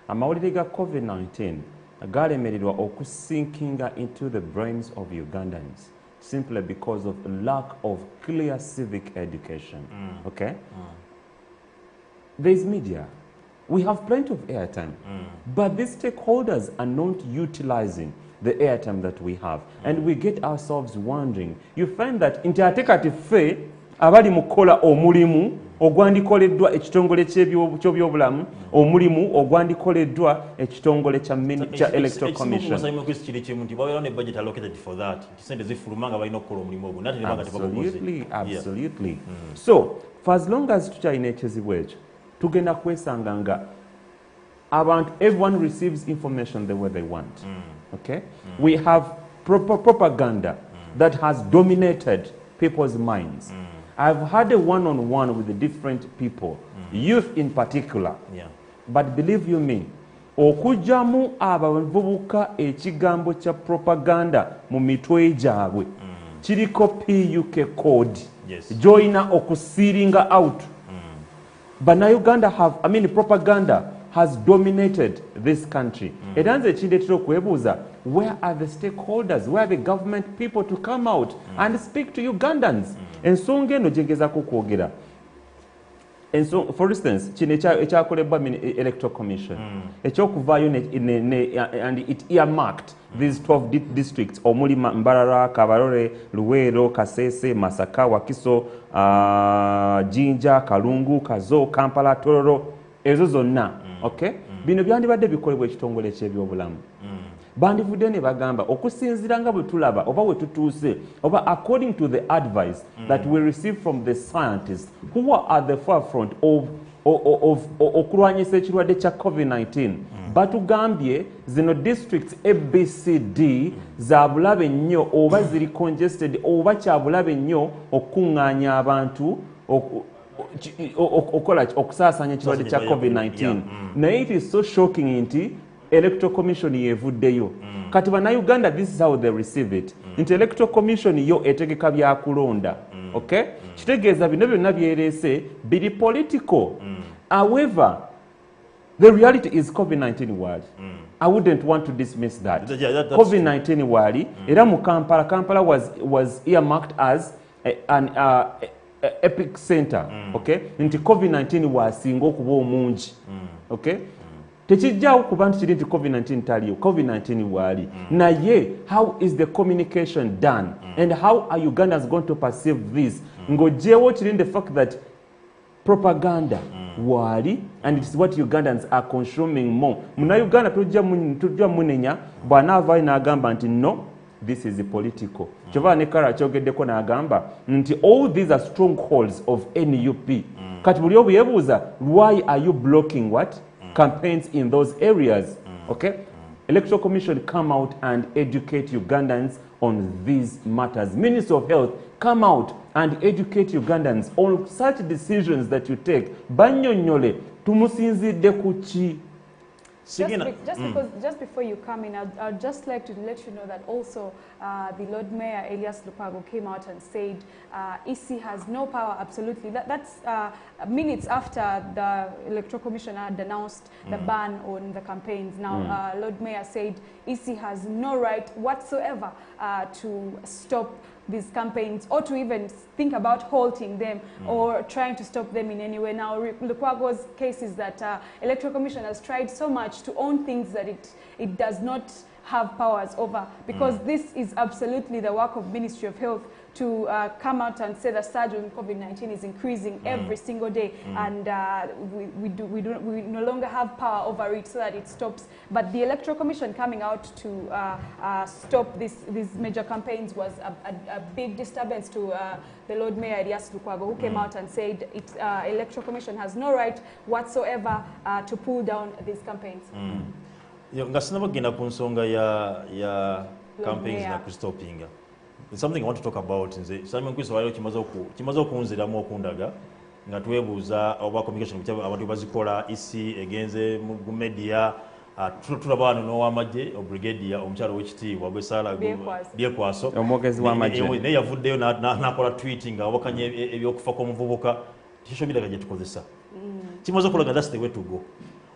Amawulire ga COVID-19 galemereddwa okusinkinga into the brains of Ugandans simply because of lack of clear civic education. Okay? There's media. We have plenty of airtime, but these stakeholders are not utilizing the airtime that we have, and we get ourselves wondering. You find that intatekati fe abali mukola omulimu ogwandikoleddwa ekitongole ky'ebyobulamu, omulimu ogwandikoleddwa ekitongole kya Electoral Commission. Absolutely. So, for as long as tukyalina ekizibu ekyo, tugenda kwesanga nga everyone receives information the way they want. Okay? We have propaganda that has dominated people's minds. I've had a one-on-one with the different people, youth in particular. But believe you me, okujjamu abavubuka ekigambo kya propaganda mu mitwe gyabwe kiriko PUK code joina okusiringa out. Bannayuganda propaganda has dominated this country. Eranze ekindeetera okwebuuza, where are the stakeholders, where are the government people to come out and speak to Ugandans? Ensonga eno gyegezako kwogera. For instance, kino ekyakolebwa Electoral Commission, ekyokuvaayo and it earmarked these 12 districts, omuli Mbarara, Kabarole, Luweero, Kasese, Masaka, Wakiso, Jinja, Kalungu, Kazo, Kampala, Tororo, ezo zonna. Okay? Bino byandibadde bikolebwa ekitongole ky'ebyobulamu. Bandivudde ne bagamba okusinziira nga bwe tulaba oba we tutuuse oba according to the advice that we receive from the scientists who are at the forefront of okulwanyisa ekirwadde kya COVID-19, batugambye zino districts ABCD za bulabe nnyo oba ziri congested oba kya bulabe nnyo okuŋŋaanya abantu okusaasanya ekirwadde kya COVID-19. Naye it is so shocking nti Electoral Commission yevuddeyo. Kati Bannayuganda, this is how they receive it. Nti Electoral Commission yo etegeka byakulonda. Okay? Kitegeeza bino byonna byereese biri political. However, The reality is COVID-19 wali. I wouldn't want to dismiss that. COVID-19 wali. Era mu Kampala was earmarked as an epic center. Okay? Nti COVID-19 wasinga okuba omungi. Okay? Tekijjawo kuba nti kiri nti COVID-19 taliyo. COVID-19 wali. Naye, how is the communication done? And how are Ugandans going to perceive this? Ngojewo kiri in the fact that propaganda wali, and it's what Ugandans are consuming more. Muna Uganda tujja munenya bw'anaavaayo n'agamba nti no, this is political. Kyova ne Kara kyogeddeko n'agamba nti all these are strongholds of NUP. Kati buli obuyebuuza, why are you blocking what? Campaigns in those areas. Okay? Electoral Commission come out and educate Ugandans on these matters. Minister of Health, come out and educate Ugandans on such decisions that you take. Banyonyole, tumusinzidde kuki. Just before you come in, I'd just like to let you know that also the Lord Mayor Elias Lukwago came out and said EC has no power, absolutely. That's minutes after the Electoral Commission had announced the ban on the campaigns. Now, Lord Mayor said EC has no right whatsoever to stop these campaigns or to even think about halting them or trying to stop them in any way. Now, Lukwago's case is that Electoral Commission has tried so much to own things that it does not have powers over, because this is absolutely the work of Ministry of Health to come out and say the surge on COVID-19 is increasing every single day, and we no longer have power over it so that it stops. But the Electoral Commission coming out to stop these major campaigns was a big disturbance to the Lord Mayor Elias Lukwago, who came out and said Electoral Commission has no right whatsoever to pull down these campaigns. Nga sinabagenda ku nsonga ya campaigns na kustopinga. It's something I want to talk about. Simon Kwisi waliwo kimaze okunziramu okundaga nga twebuuza oba communication abantu bazikola isi egenze mu media tulaba wano n'owamagye obrigadier omukyalo w'ekitiibwa Bwesala Byekwaso omwogezi w'amagye naye yavuddeyo n'akola tweet nga awakanya ebyokufa kw'omuvubuka. Social media gye tukozesa kimaze okulaga that's the way to go.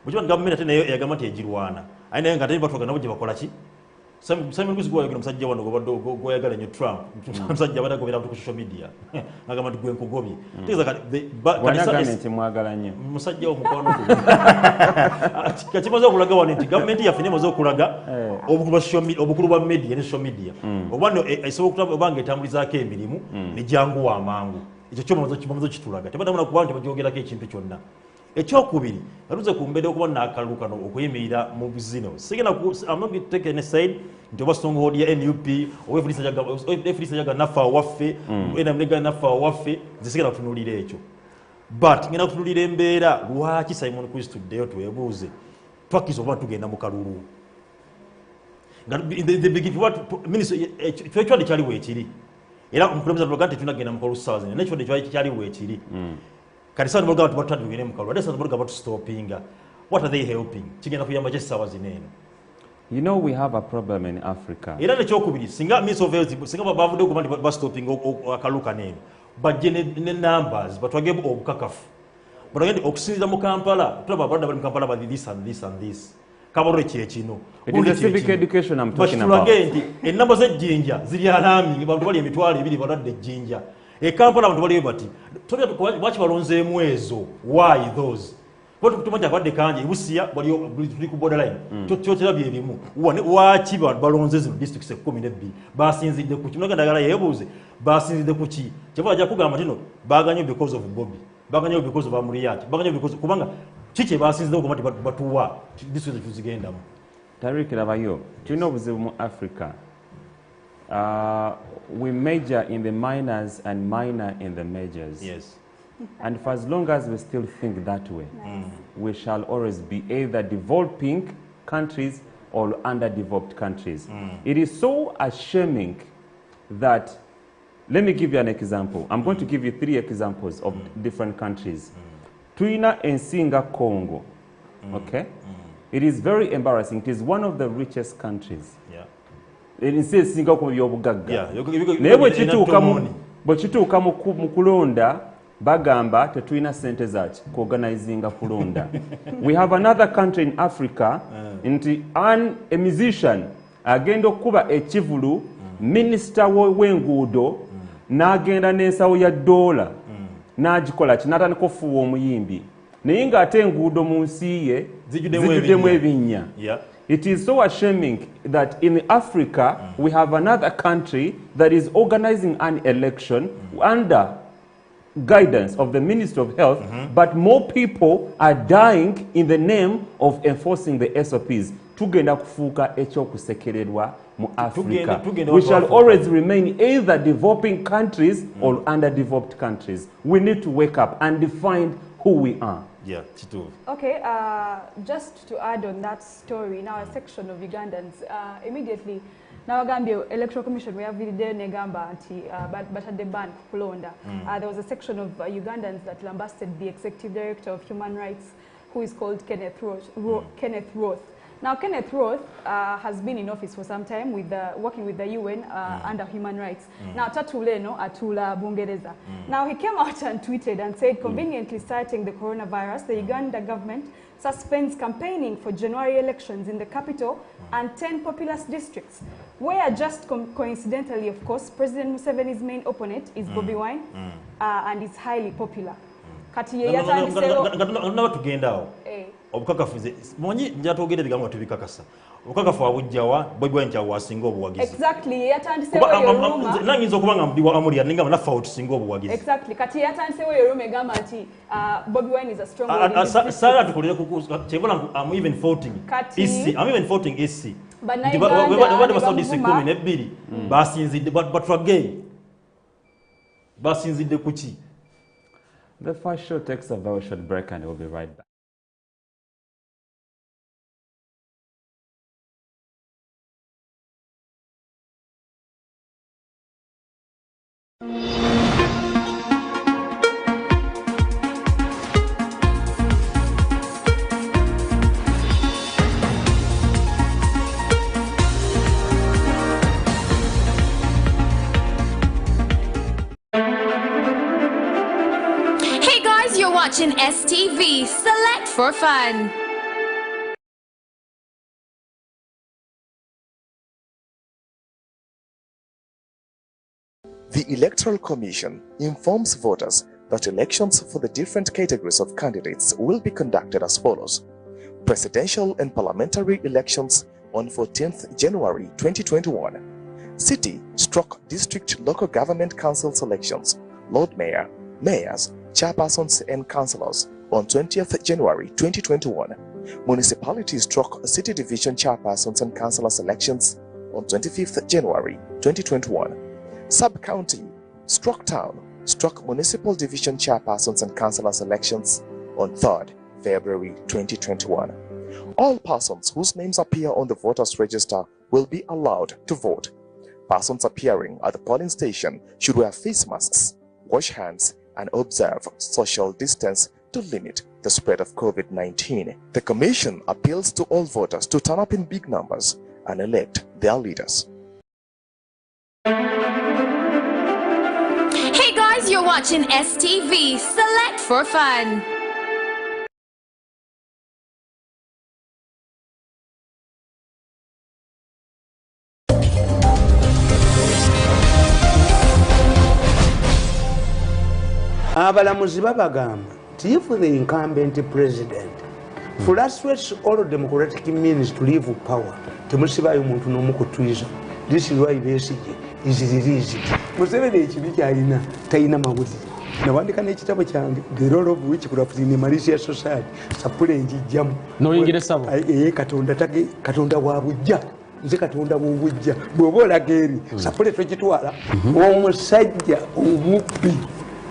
Mukiba gavumenti ate nayo yagamba nti egirwana aye naye nga ate batuwaga nabo gye bakola ki. Simon Kwisi gwayogera omusajja wano gwayagala nnyo Trump omusajja abadde agobera ku social media agamba nti gwe nkugobye mwagala nnyo musajja omukwano kimaze okulaga wano nti gavumenti yaffe nemaze okulaga obukulu bwa media ne social media esobola obanga etambulizaako emirimu nejyanguwa amangu. Ekyo kyomamaze kitulaga tebadamuna kuba nti bagyogerako ekintu kyonna. Ekyokubiri yaluze ku mbeera okuba n'akalulu kano okuyimirira mu buzino. I'm not taking a side nti oba stronghold ya NUP oba efulisa jaga nafa waffe enamnega nafa waffe nze sigenda kutunuulira ekyo, but ngenda kutunuulira embeera lwaki Simon Kwisi tuddeyo twebuuze twakkiriza oba tugenda mu kalulu. Ekyo kyaliwo ekiri era omukulembeze atulaga nti tunagenda mu kalulu ssaawa zino nekyo kyaliwo ekiri. Karisani bolga watu batatu ngene mukalwa. Adesa bolga watu stoppinga. What are they helping? Kigenda kuyamba je sawa zinene. You know, we have a problem in Africa. Era ne kyokubiri singa Minister of Health singa bavude ku bandi ba stopping akaluka nene. Bajje ne numbers batwage obukakafu. Batwage okusinza mu Kampala tulaba abadde bali mu Kampala ba this and this and this. Kaboro kino. It is a civic education I'm talking about. Tulage enamba z'ejjinja ziri alarming abantu bali emitwalo ebiri badde ejjinja. Kampala abantu baliyo bati lwaki balonzeemu ezo, why those? Tumanyi abadde kanje Busia baliyo tuli ku borderline kyokyerabye ebimu waki balonze zino districts 12 basinzidde ku kino gandagala yeebuuze basinzidde ku ki kyeva ajja kugamba tino baganyo because of Bobby, baganyo because of Amuriat, baganyo because kubanga kiki basinzidde okumati batuwa districts tuzigendamu. Tarik labayo tulina obuzibu mu Africa. We major in the minors and minor in the majors. Yes. And for as long as we still think that way, we shall always be either developing countries or underdeveloped countries. It is so ashaming that, let me give you an example. I'm going to give you 3 examples of different countries. Tuina and Singa Congo. Okay? It is very embarrassing. It is one of the richest countries. Yeah. Singa ko byobugagga naye bwe kituuka mu kulonda bagamba tetulina sente zaki kuorganizinga kulonda. We have another country in Africa nti a musician agenda okuba ekivulu minister w'enguudo n'agenda n'ensawo ya dola n'agikola kinatandika okufuuwa omuyimbi naye ng'ate enguudo mu nsi ye zijjuddemu ebinnya. It is so ashaming that in Africa we have another country that is organizing an election under guidance of the Ministry of Health, but more people are dying in the name of enforcing the SOPs. Tugenda kufuuka ekyokusekererwa mu Africa. We shall always remain either developing countries or underdeveloped countries. We need to wake up and define who we are. Yeah, okay, just to add on that story, now a section of Ugandans immediately now Gambia Electoral Commission we have there negamba anti but at the ban kulonda. There was a section of Ugandans that lambasted the executive director of human rights, who is called Kenneth Roth. Now, Kenneth Roth has been in office for some time with working with the UN under human rights. Now, Tatuleno Atula Bungereza. Now, he came out and tweeted and said, conveniently citing the coronavirus, the Uganda government suspends campaigning for January elections in the capital and 10 populous districts, where just coincidentally, of course, President Museveni's main opponent is Bobi Wine and is highly popular. Obukakafuze monyi njatogere bigambo tubikakasa obukakafu abujjawa Bobi Wine kya wasinga obuwagizi exactly yatandise weyo ruma nanyizo kubanga mbiwa amuli ninga na fault singa obuwagizi exactly kati yatandise weyo ruma gamba ati Bobi Wine is a strong word sala tukolere kukuza chebola I'm even voting I'm even voting EC bade basodi sekumi nebiri basinzide but again basinzide kuki. The first show takes a very short break and we'll be right back. You're watching STV. Select for fun. The Electoral Commission informs voters that elections for the different categories of candidates will be conducted as follows. Presidential and parliamentary elections on 14th January 2021. City/district local government council elections, Lord Mayor, mayors, chairpersons and councillors on 20th January 2021. Municipality/city division chairpersons and councillors elections on 25th January 2021. Sub-county/town/municipal division chairpersons and councillors elections on 3rd February 2021. All persons whose names appear on the voters register will be allowed to vote. Persons appearing at the polling station should wear face masks, wash hands, and observe social distance to limit the spread of COVID-19. The Commission appeals to all voters to turn up in big numbers and elect their leaders. Hey guys, you're watching STV. Select for fun. Abalamuzi babagamba if the incumbent president frustrates all democratic means to leave power, temusibayo muntu n'omu kutwiza. This is why Besigye is released. Museveni ekibi kyalina talina mawulire. Nawandika n'ekitabo kyange the role of which could have been a malicious society sapule njijjamu noyingire sabo katonda wa bujja nze katonda bw'obujja bw'oba olaga eri sapule twekitwala omusajja omubbi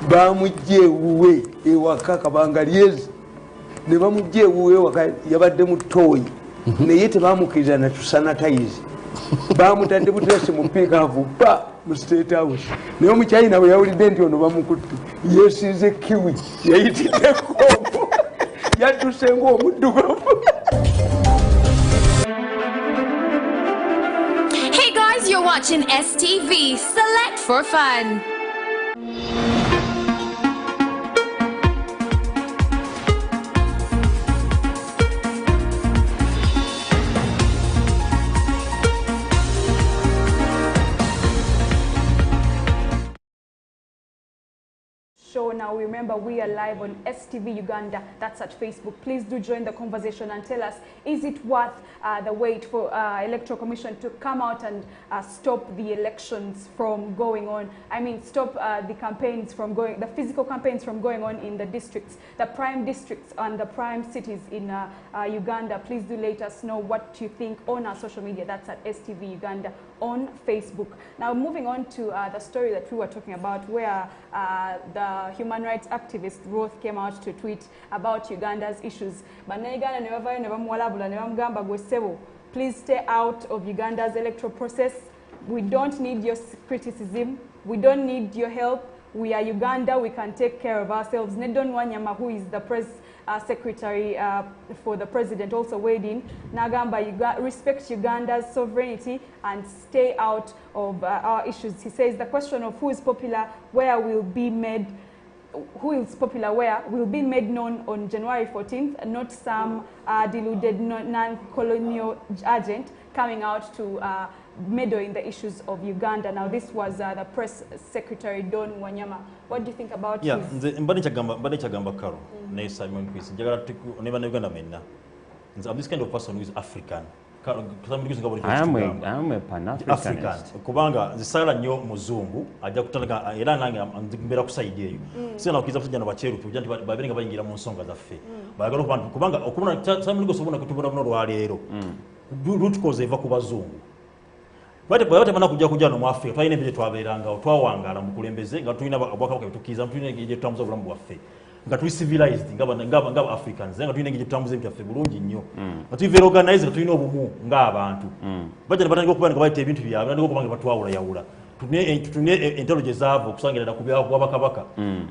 bamujja ewuwe ewaka kabanga lyezi ne bamujja ewuwe ewaka yabadde mu ttooyi naye tebamukiriza na tusanatayizi bamutadde buteesi mu piikaavu ba mu state house naye omukyayina bwe yawulidde nti ono bamukutte yeesiize kiwi yayitiddeko yadduse ng'omuddugavu. Hey guys, you're watching STV. Select for fun. show. Now remember, we are live on STV Uganda. That's at Facebook. Please do join the conversation and tell us, is it worth the wait for Electoral Commission to come out and stop the elections from going on? I mean, stop the campaigns from going, the physical campaigns from going on in the districts, the prime districts and the prime cities in Uganda. Please do let us know what you think on our social media. That's at STV Uganda on Facebook. Now moving on to the story that we were talking about, where the human rights activist Roth came out to tweet about Uganda's issues. Please stay out of Uganda's electoral process. We don't need your criticism. We don't need your help. We are Uganda. We can take care of ourselves. Nedon Wanyama, who is the press secretary for the president, also weighed in. Nagamba, respect Uganda's sovereignty and stay out of our issues. He says the question of who is popular where will be made known on January 14th, not some deluded non-colonial agent coming out to meddle in the issues of Uganda. Now this was the press secretary Don Wanyama. What do you think about his? Karo, Simon Chris, I'm this kind of person who is African. I am a Pan-Africanist. Kubanga zisala nnyo muzungu ajja kutandika era nange mbera kusaidia eyo. Sina kukiza kusajja n'abacheru tujja nti baberenga bayingira mu nsonga zaffe. Bayagala okubantu kubanga okubona Simon Chris obona kutubona buno lwaleero. Root cause eva ku bazungu. Bwate mana kujja no mu Africa twalina ebyo twabeeranga twawangala mu kulembeze nga tulina abakabaka betukiza tulina eje tutamuza obulamu bwaffe. Nga tuli civilized ngaba Africans nga tulina eje tutamuza byaffe bulungi nnyo. Nga tuli very organized nga tulina obumu ng'abantu. Bajja batandika okuba nga bayita ebintu byabwe batandika okuba nga batwawula yawula. Tunye intelligence avo kusangira kubya kwabakabaka.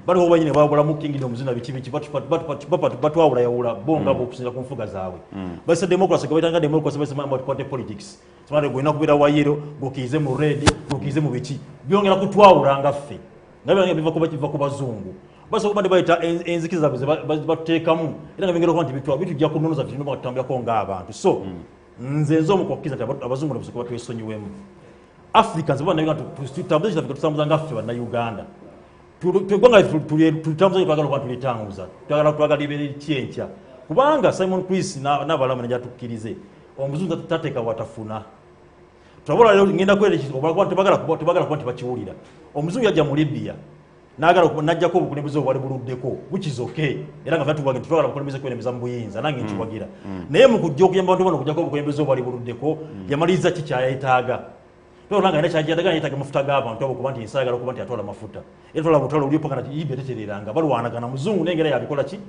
Bali ho banyine babula mu kingdom zina bichi batwawula yawula bonga bokusinza ku nfuga zaabwe. Basa democracy gabitanga democracy basa about party politics. Tumale gwina kubira wa yero gokize mu red gokize mu bichi byongera kutwawula ngaffe. Nabe biva ku bazungu. Basa kubandi bayita enzikiza batekamu era ngabengera ko anti bitujja kunonoza bitino batambya ko ng'abantu. So nze nzo mu kokiza abazungu nabusoko batwesonyiwemu. Africans bana Uganda tutambuza tutambuza ngaffe bana Uganda. Twegwanga tutambuza twagala kwa tulitanguza. Twagala libere kyencha. Kubanga Simon Chris n'abalamu najja tukkirize. Omuzungu tateka watafuna. Twabola leo ngenda kwere kiziko tubagala kwa tibachiwulira. Omuzungu yajja mu Libya. Najja ko bukulembezo bwali buluddeko which is okay. Era nga fatubage twagala bukulembezo kwenemeza mu buyinza nange nkiwagira. Naye mu kujja okuyamba abantu bano kujja ko bukulembezo bwali buluddeko yamaliza kikyayetaaga. Nanga ina chaji adaga nitaka mafuta gaba ntobo kubanti insagala kubanti atola mafuta etola butolo ulipo kana ibe tetereranga balwana kana muzungu nengera yabikola ki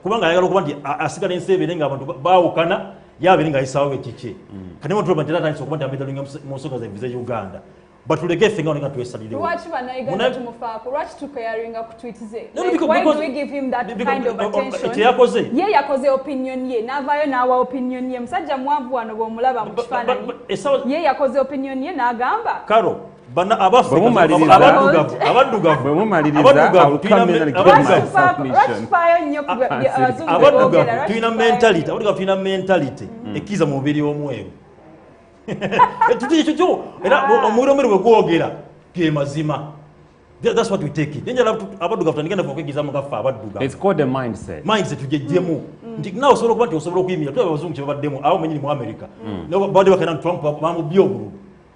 kubanga ayagala kubanti asigala ensebe nga abantu baawukana yabiringa isawe kiche kanemo tuba ntera tanso kubanti amedalinga musonga za viza Uganda batulege fenga nga twesalire lwachi banayiga tumufaako lwachi tukayaringa ku tweet ze why do we give him that kind of attention ye yakoze opinion ye navayo nawa opinion ye msajja mwavu wano bomulaba mu kifaananyi ye yakoze opinion ye nagamba Karo bana abafu abadugavu tuina mentality ekiza mu mubiri omweru era omwiro mwe gwogera pye mazima. That's what we take it. Abadugavu tandikana fokegiza mu gafa abadugavu. It's called a mindset. Mindset tujejjemu. Nti nawo solo kubanti osobola okuyimira tuba abazungu kye babaddemu abo menyini mu America. Nabo bade bakana Trump bamu byobulu.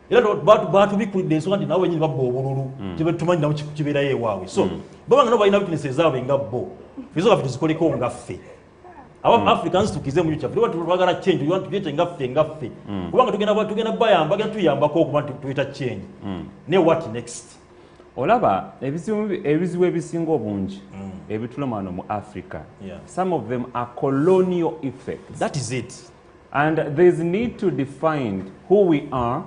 Era batu bikulide ensonga nti nabo benyini babba obululu. Kye tumanyi nabo kibeera yeewaawe. So babanga nabo balina weaknesses zaabwe nga bo. Fizo gaffe tuzikoleko ngaffe. Africans tukize mu yucha buli twagala change you want to get ngaffe kubanga tugenda bayamba tuyamba ko kuba tuita change ne what next olaba ebizibu ebisinga obungi ebitulumano mu Africa some of them are colonial effects. That is it. And there is need to define who we are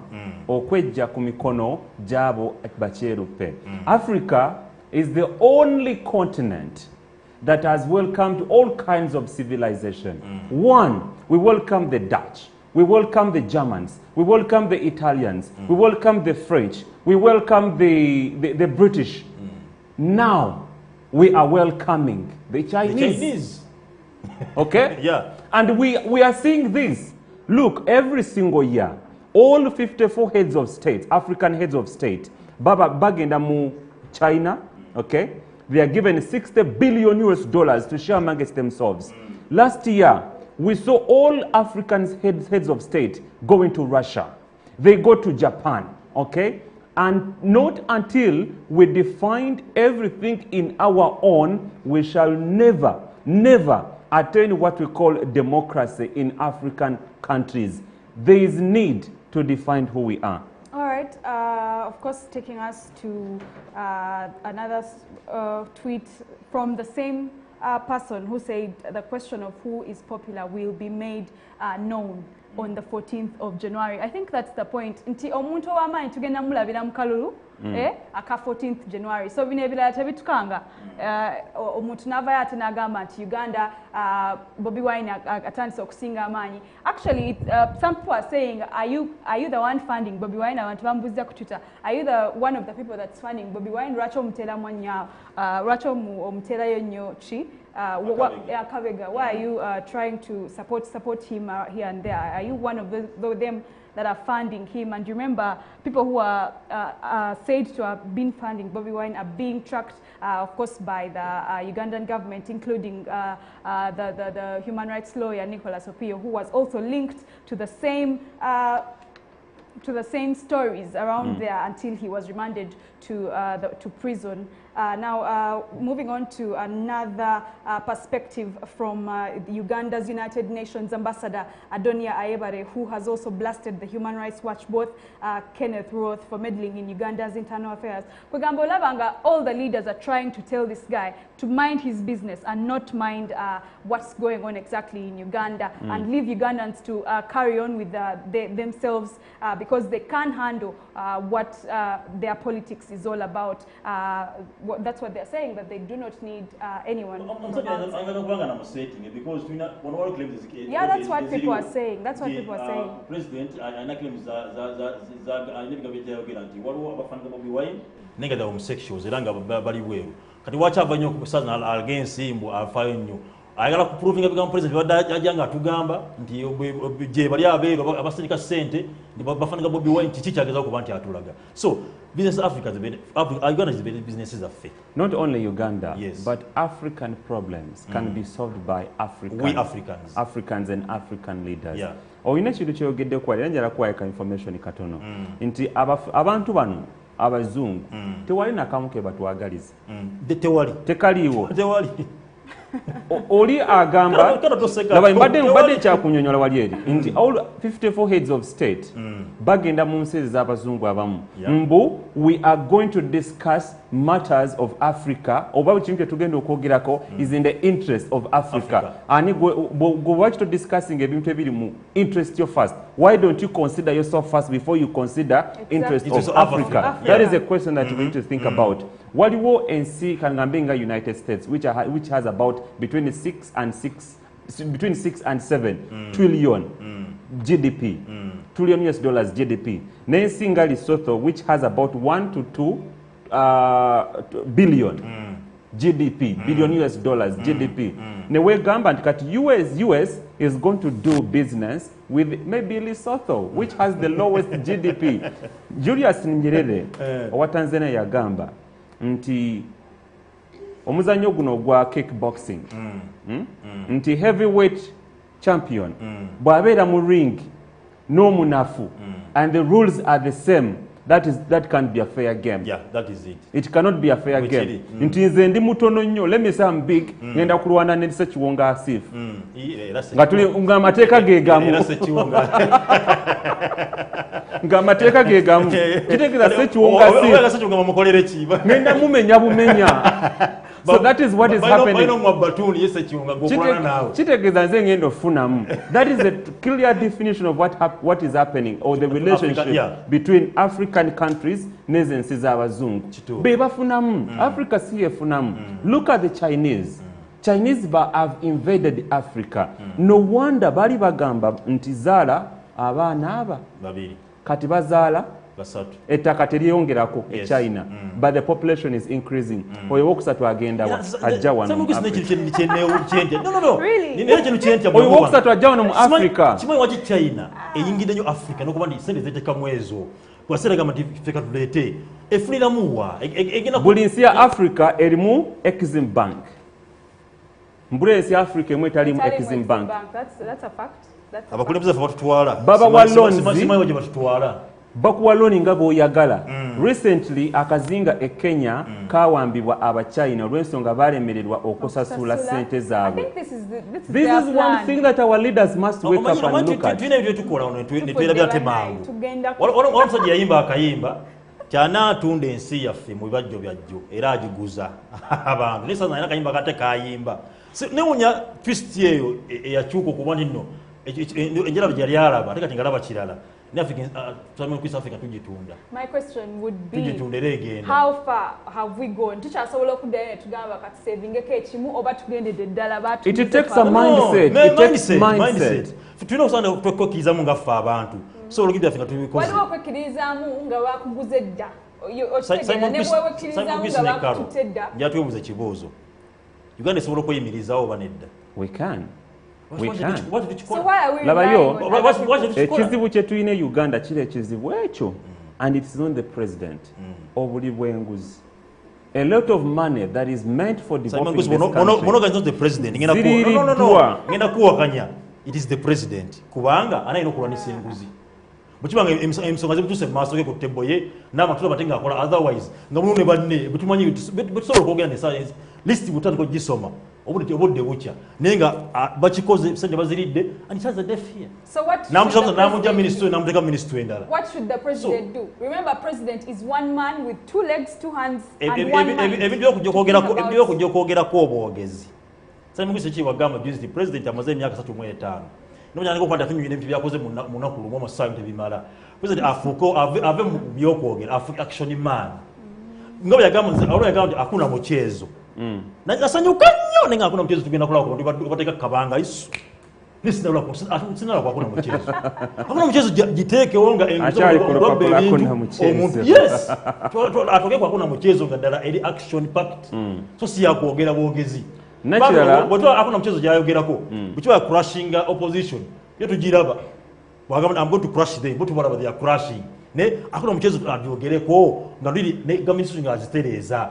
okwejja ku mikono jabo bacherupe. Africa is the only continent that has welcomed all kinds of civilization. One, we welcome the Dutch, we welcome the Germans, we welcome the Italians, we welcome the French, we welcome the British. Now, we are welcoming the Chinese. Okay? Yeah. And we are seeing this. Look, every single year, all 54 heads of state, African heads of state, bagenda mu China, okay? They are given $60 billion to share amongst themselves. Last year, we saw all African heads of state going to Russia. They go to Japan, okay? And not until we defined everything in our own, we shall never attain what we call democracy in African countries. There is need to define who we are. All right. Of course, taking us to another tweet from the same person who said the question of who is popular will be made known on the 14th of January. I think that's the point. Nti omuntu w'amaanyi tugenda mulabira mu kalulu aka 14th January. So bino ebirala tebitukanga. Omuntu n'avaayo ate n'agamba nti Uganda Bobi Wine atandise okusinga amaanyi. Actually, some people are saying, are you the one funding Bobi Wine? Abantu bambuuza ku Twitter. Are you the one of the people that's funding Bobi Wine? Lwaki omutera mwanya? Lwaki omuterayo nnyo ki? Kavega, why are you trying to support him here and there? Are you one of them that are funding him? And you remember, people who are said to have been funding Bobi Wine are being tracked, of course, by the Ugandan government, including the human rights lawyer Nicholas Opio, who was also linked to the same stories around there until he was remanded to prison. Now, moving on to another perspective from Uganda's United Nations Ambassador Adonia Ayebare, who has also blasted the Human Rights Watch, both Kenneth Roth, for meddling in Uganda's internal affairs. Kwegambo Labanga, all the leaders are trying to tell this guy to mind his business and not mind what's going on exactly in Uganda and leave Ugandans to carry on with themselves because they can't handle what their politics is all about. That's what they're saying, that they do not need anyone. Yeah, that's what people are saying. That's what people are saying. President, Nkata homosexuals eranga bali bweru kati wachava nnyo kusaza against him afayo nnyo ayagala ku proving abigamba president ajanga atugamba nti je bali abeero abasindika sente ndi bafanika Bobi Wine chichi kyageza okuba nti atulaga. So business Uganda is businesses are fake. Not only Uganda, yes, but African problems can be solved by Africans. We Africans and African leaders. Yeah. Oyina kintu kyogedde kwa era njala kuwaika information katono nti abantu bano abazungu tewali nakamu ke batwagaliza tekaliiwo oli agamba laba mbadde kyakunyonyola wali eri nti all 54 heads of state bagenda mu nsi z'abazungu abamu mbu we are going to discuss matters of Africa oba kintu kye tugenda okwogerako is in the interest of Africa. Ani gwe to discussing ebintu ebiri mu interest yo first. Why don't you consider yourself first before you consider interest of Africa? That is a question that we need to think about. Waliwo ensi kangambenga United States which has about between 6 and 7 trillion GDP, trillion US dollars GDP. Nensi nga Lesotho which has about 1 to 2 billion GDP, billion US dollars GDP. Newe gamba nti US is going to do business with maybe Lesotho which has the lowest GDP. Julius Nyerere owa Tanzania yagamba nti omuzanyo guno gwa kickboxing nti heavyweight champion bw'abeera mu ring n'omunafu and the rules are the same, that can't be a fair game. Yeah, that is it. It cannot be a fair game. Nti nze ndi mutono nnyo, let me say I'm big, ngenda kulwana ne Ssekiwonga Asif. Nga tuli nga amateeka ge gamu. Nga amateeka ge gamu. Kitegeeza Ssekiwonga Asif. Ngenda mumenya bumenya. So that is what is happening. Kitegeeza nze ngenda ofunamu. That is a clear definition of what is happening or the relationship between African countries n'ensi z'abazungu. Be bafunamu. Africa si yefunamu. Look at the Chinese. Chinese have invaded Africa. No wonder bali bagamba nti zaala abaana aba babiri. Kati bazaala ettaka teryongerako e China, but the population is increasing. Oyo wokusatu agenda ajja wano mu Africa. No. Oyo wokusatu ajja wano mu Africa. Kimanyi waki China eyingidde nnyo Africa n'okuba nti sente zeeteka mu ezo. Bw'aseera gamba nti ffe ka tuleete efulira muwa egena buli nsi ya Africa erimu Exim Bank. Mbule nsi ya Africa emwe talimu Exim Bank. That's a fact. abakulembeze fa batutwala Baba wa loans simayo gye batutwala bakuwa loan nga bw'oyagala. Recently akazinga e Kenya kawambibwa abachina olw'ensonga balemererwa okusasula sente zaabwe. This is one thing that our leaders must wake up and look at. Twine ebyo tukola netwera temangu wala omusajja yayimba akayimba kyana atunda ensi yaffe mu bibajjo byajjo era agiguza abantu nesanza alina akayimba kate kayimba newunya twist eyo eyakyuka okuba nti nno enjala bwe gyali alaba ate kati ngalaba kirala. My question would be, how far have we gone? It takes a mindset. It takes mindset. We can. We can. So why are we ekizibu kye tulina e Uganda kiri ekizibu ekyo, and it's not the president obuli bw'enguzi. A lot of money that is meant for developing this country. Not the president. No. It is the president. Kubanga anaino kulwanisa enguzi. Bukibanga emisonga zebutuse maaso ge ku tebo ye n'amatula batenga akola, otherwise nga mulune banne butumanyi butusobola okwogera ne science list butandika gisoma obudde bukya nenga bakikoze sente baziridde, and it has a deaf ear. So what what should the president do? Remember, president is one man with two legs, two hands, and one mind. Ebyo okujja okwogerako obwogezi. Sasa mugise ki wagamba juzi president amaze emyaka 35. Nonya ngo kwanda kunyu ebintu byakoze mu naku lumo amasayo tebimala. President afuko ave mu byokwogera action man. Ngabo yagamba akuna muchezo. Nasanyuka nnyo nenga akuna muchezo tugenda kulako ndi bateka kabanga isu. Sinala kwa kuna muchezo. Akuna muchezo giteke wonga omuntu. Yes. Atoke kwa kuna muchezo ngandala eri action packed. So si yakwogera bwogezi. Naturally, but akuna mchezo jayogerako bukiwa crushing opposition yetu jiraba wagamba I'm going to crush them, but whatever they are crushing ne akuna mchezo ajogereko ngandiri ne gamisu ngazitereza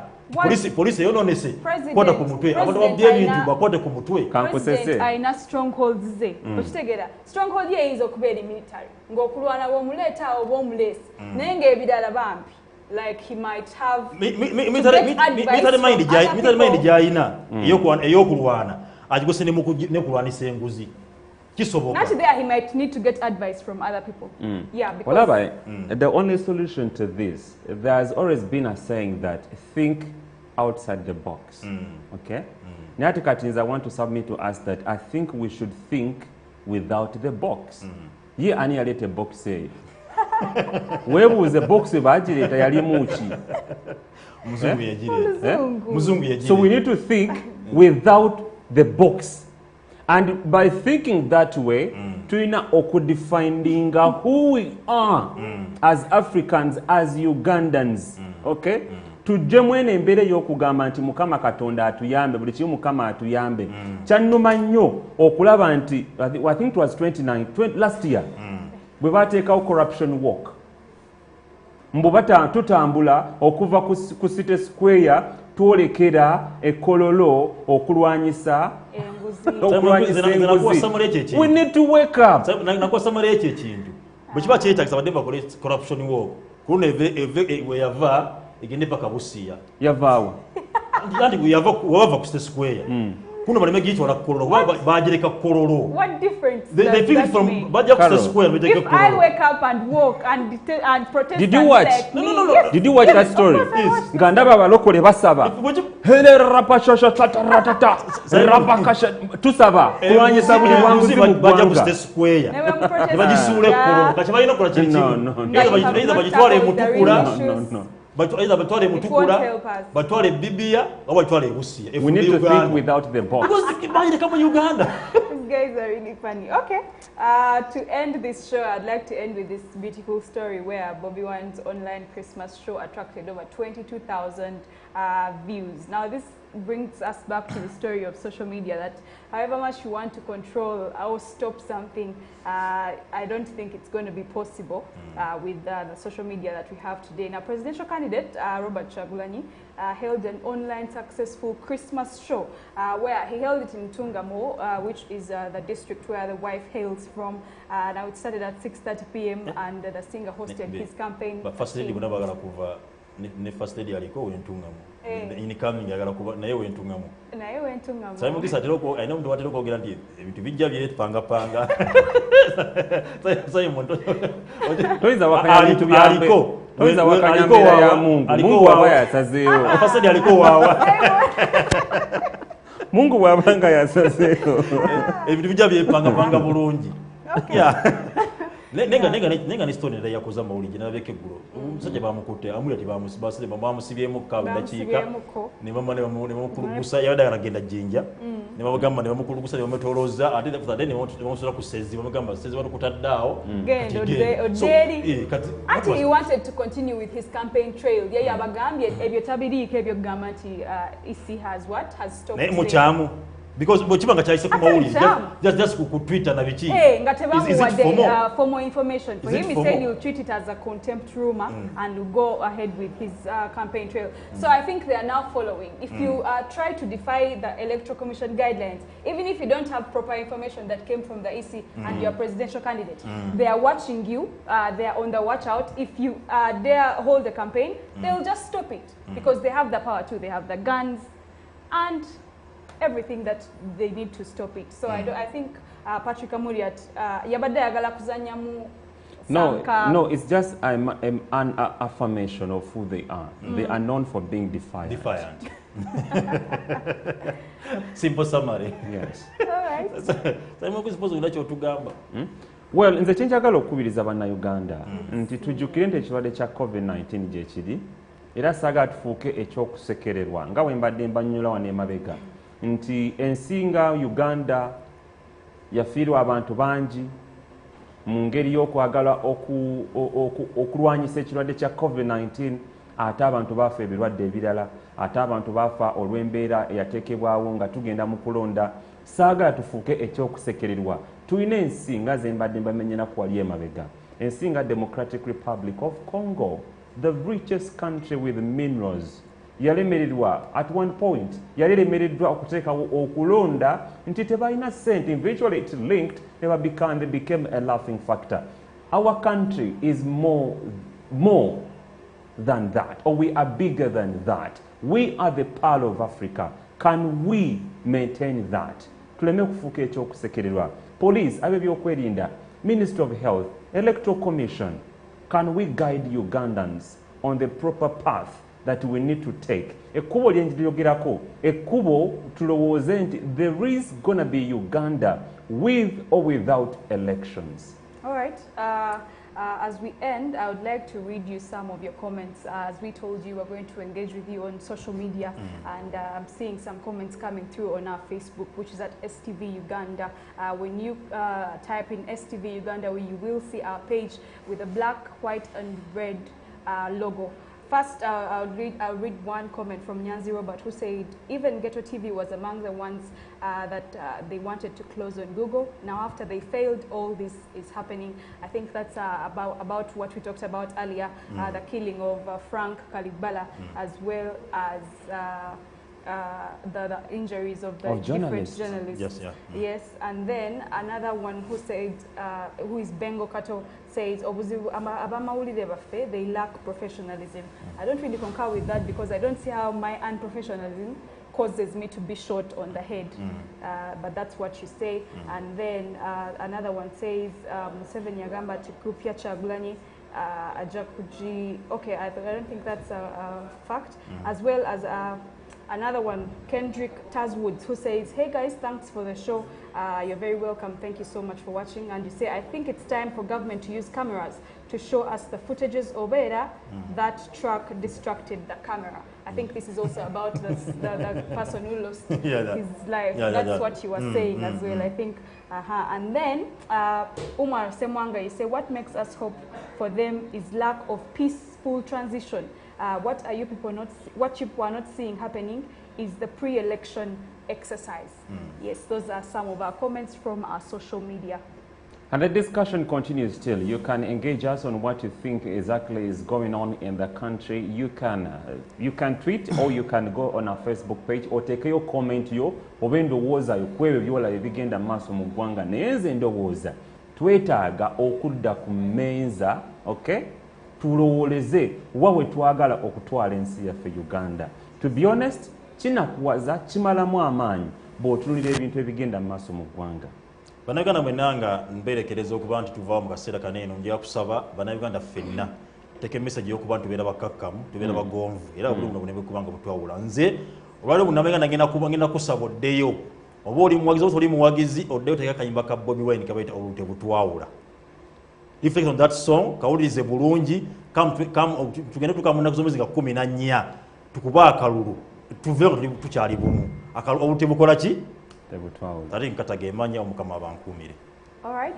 police yononese kwata ku mutwe abantu babye bintu bakwate ku mutwe kankosese aina strongholds ze okitegera stronghold ye izo kubera military ngokulwana bo muleta obo mulesi nenge ebidala bampi. Like he might have military mind jaina eyokulwana agigose ne kulwanisa enguzi kisoboka. Not there, he might need to get advice from other people. Yeah, because the only solution to this, there's always been a saying that think outside the box. Okay? Nyati Katins, I want to submit to us that I think we should think without the box. Ye ani alete box say. Webuze box bajireta yali muchi. Muzungu yajire. So we need to think without the box. And by thinking that way, tuina okudefining who we are as Africans, as Ugandans. Okay? Tujemwene embere y'okugamba nti Mukama Katonda atuyambe buli kimu Mukama atuyambe. Kyannuma nnyo okulaba nti I think it was 20 last year. Bwe bateekawo corruption walk. Mbubata tutambula okuva ku City Square twolekera ekololo okulwanyisa enguzi. We need to wake up. Nakusamale ekyo ekintu. Bwe kiba kyetagisa badde bakole corruption walk. Kuno we yava egende paka Busia. Yavaawo. Ndi yava ku City Square. Kuno baleme gitwala kololo bagereka kololo. What difference they pick it from Baja Square. If I wake up and walk and protest, did you watch? Like No. Yes. Did you watch that story? Ngandaba abalokole basaba. Hele rapashasha tatatata. Rapakasha tusaba. Kulwanyisa buli bwanguzi mu Baja City Square. Ne bagisule kololo. Kachibalina kola kintu. No. Bagitwale mutukula. No. But either batwale mutukula, batwale Bibia, or batwale Busia. We need to think without the box. Because they come in Uganda. These guys are really funny. Okay, to end this show, I'd like to end with this beautiful story where Bobby Wine's online Christmas show attracted over 22,000 views. Now this brings us back to the story of social media, that however much you want to control or stop something, I don't think it's going to be possible with the social media that we have today. Now, presidential candidate Robert Kyagulanyi held an online successful Christmas show where he held it in Tungamo, which is the district where the wife hails from. Now it started at 6:30 p.m. and the singer hosted his campaign. But first lady ne first lady aliko wentungamo incoming yagala kuba naye wentungamo sai mugisa teroko aina mtu watero kogera ndi ebintu bijja bye panga sai muntu toiza wakanya bintu byaliko toiza wakanya mbere ya Mungu abaya yasazeewo first lady aliko wawa Mungu wabanga yasazeewo ebintu bijja bye panga bulungi Nenga ni story ya yakoza mawuliji nabeke gulo omusajja bamukutte amuli ati bamusibasire bamusibyemu kawe ndakika ne mama ne bamukulugusa yabada aragenda jinja ne babagamba ne bamukulugusa ne bametoloza ate that then ne bamusura ku sezi bamugamba sezi batukutaddao ati he wanted to continue with his campaign trail yeye abagambye ebyo tabirike ebyo gamati EC has stopped ne muchamu because bochibanga chaise ku mawuliji just ku Twitter na biki for more information for him he said he'll treat it as a contempt rumor and will go ahead with his campaign trail. So I think they are now following. If you try to defy the Electoral Commission guidelines, even if you don't have proper information that came from the EC and you're a presidential candidate, they are watching you, they are on the watch out. If you dare hold the campaign, they'll just stop it because they have the power too. They have the guns and everything that they need to stop it. So I think Patrick Amuriat yabadde yagala kuzanyamu No, it's just an affirmation of who they are. They are known for being defiant. Simple summary. Yes. All right. Well, nze kyenjagala okukubiriza bannayuganda nti tujjukire nti ekirwadde kya COVID-19 gye kiri era saagala tufuuke ekyokusekererwa nga bwe mbadde mbanyonnyola wano emabega nti ensinga Uganda yafiirwa abantu bangi mu ngeri y'okwagala okulwanyisa ekirwadde kya COVID-19 ate abantu baafa ebirwadde ebirala ate abantu baafa olw'embeera eyateekebwawo nga tugenda mu kulonda. Saagala tufuuke ekyokusekererwa. Tulina ensinga ze mbadde mbamenyera ku wali emabega. Ensinga Democratic Republic of Congo, the richest country with minerals. Yalemereddwa at one point yalemereddwa okuteekawo okulonda nti tebalina ssente. Eventually it linked, they became a laughing factor. Our country is more than that, or we are bigger than that. We are the pearl of Africa. Can we maintain that? Tuleme kufuuka ekyokusekererwa. Police, ab'ebyokwerinda, Ministry of Health, Electoral Commission, can we guide Ugandans on the proper path that we need to take? Ekkubo lyenjogerako, ekkubo tulowooze nti there is gonna be Uganda with or without elections. All right. As we end, I would like to read you some of your comments. As we told you, we're going to engage with you on social media, and I'm seeing some comments coming through on our Facebook, which is at STV Uganda. When you type in STV Uganda, you will see our page with a black, white, and red logo. First, I'll read one comment from Nyanzi Robert, who said, even Ghetto TV was among the ones that they wanted to close on Google. Now, after they failed, all this is happening. I think that's about what we talked about earlier, the killing of Frank Kaligbala, as well as the injuries of the different journalists. Yes, yeah. Yes, and then another one who said, who is Bengo Kato, says, they lack professionalism. I don't really concur with that because I don't see how my unprofessionalism causes me to be shot on the head. But that's what you say. And then another one says, Museveni Yagamba Tikupya Kyagulanyi Ajakuji. Okay, I don't think that's a fact. As well as another one, Kendrick Tazwoods, who says, hey guys, thanks for the show. You're very welcome. Thank you so much for watching. And you say, I think it's time for government to use cameras to show us the footages of that truck distracted the camera. I think this is also about the person who lost his life. That's what you were saying as well, I think. And then Umar Semwanga, you say, what makes us hope for them is lack of peaceful transition. what you people are not seeing happening is the pre-election exercise. Yes, those are some of our comments from our social media. And the discussion continues still. You can engage us on what you think exactly is going on in the country. You can tweet or you can go on our Facebook page or take your comment yo obendo woza yokwewe byola ebigenda maso mu ggwanga neze ndowooza twetaaga okudda ku mmeeza, okay, tulowooleze wawe twagala okutwala ensi yaffe Uganda. To be honest, kinakuwaza kimalamu amaanyi bw'otunulira ebintu ebigenda mu maaso mu ggwanga. Bannayuganda mwenanga mberekereza okuba nti tuvaawo mu kaseera kaneeno njira kusaba bannayuganda ffenna teke message y'okuba nti tubeera bakakkamu tubeera bagonvu era obuli buno bunebe kubanga butwawula nze olwaleero bunamenga ngenda kusaba oddeyo oba oli muwagizi oba oli muwagizi oddeyo teka kayimba ka Bobi Wine kabayita olute butwawula. Reflect on that song kawulirize bulungi tugende tukamu nnaku z'omwezi nga 14 tukuba akalulu tuveeko tukyali bumu olute bukola ki Tarik Nkata gemanya omukama abankuumire. All right.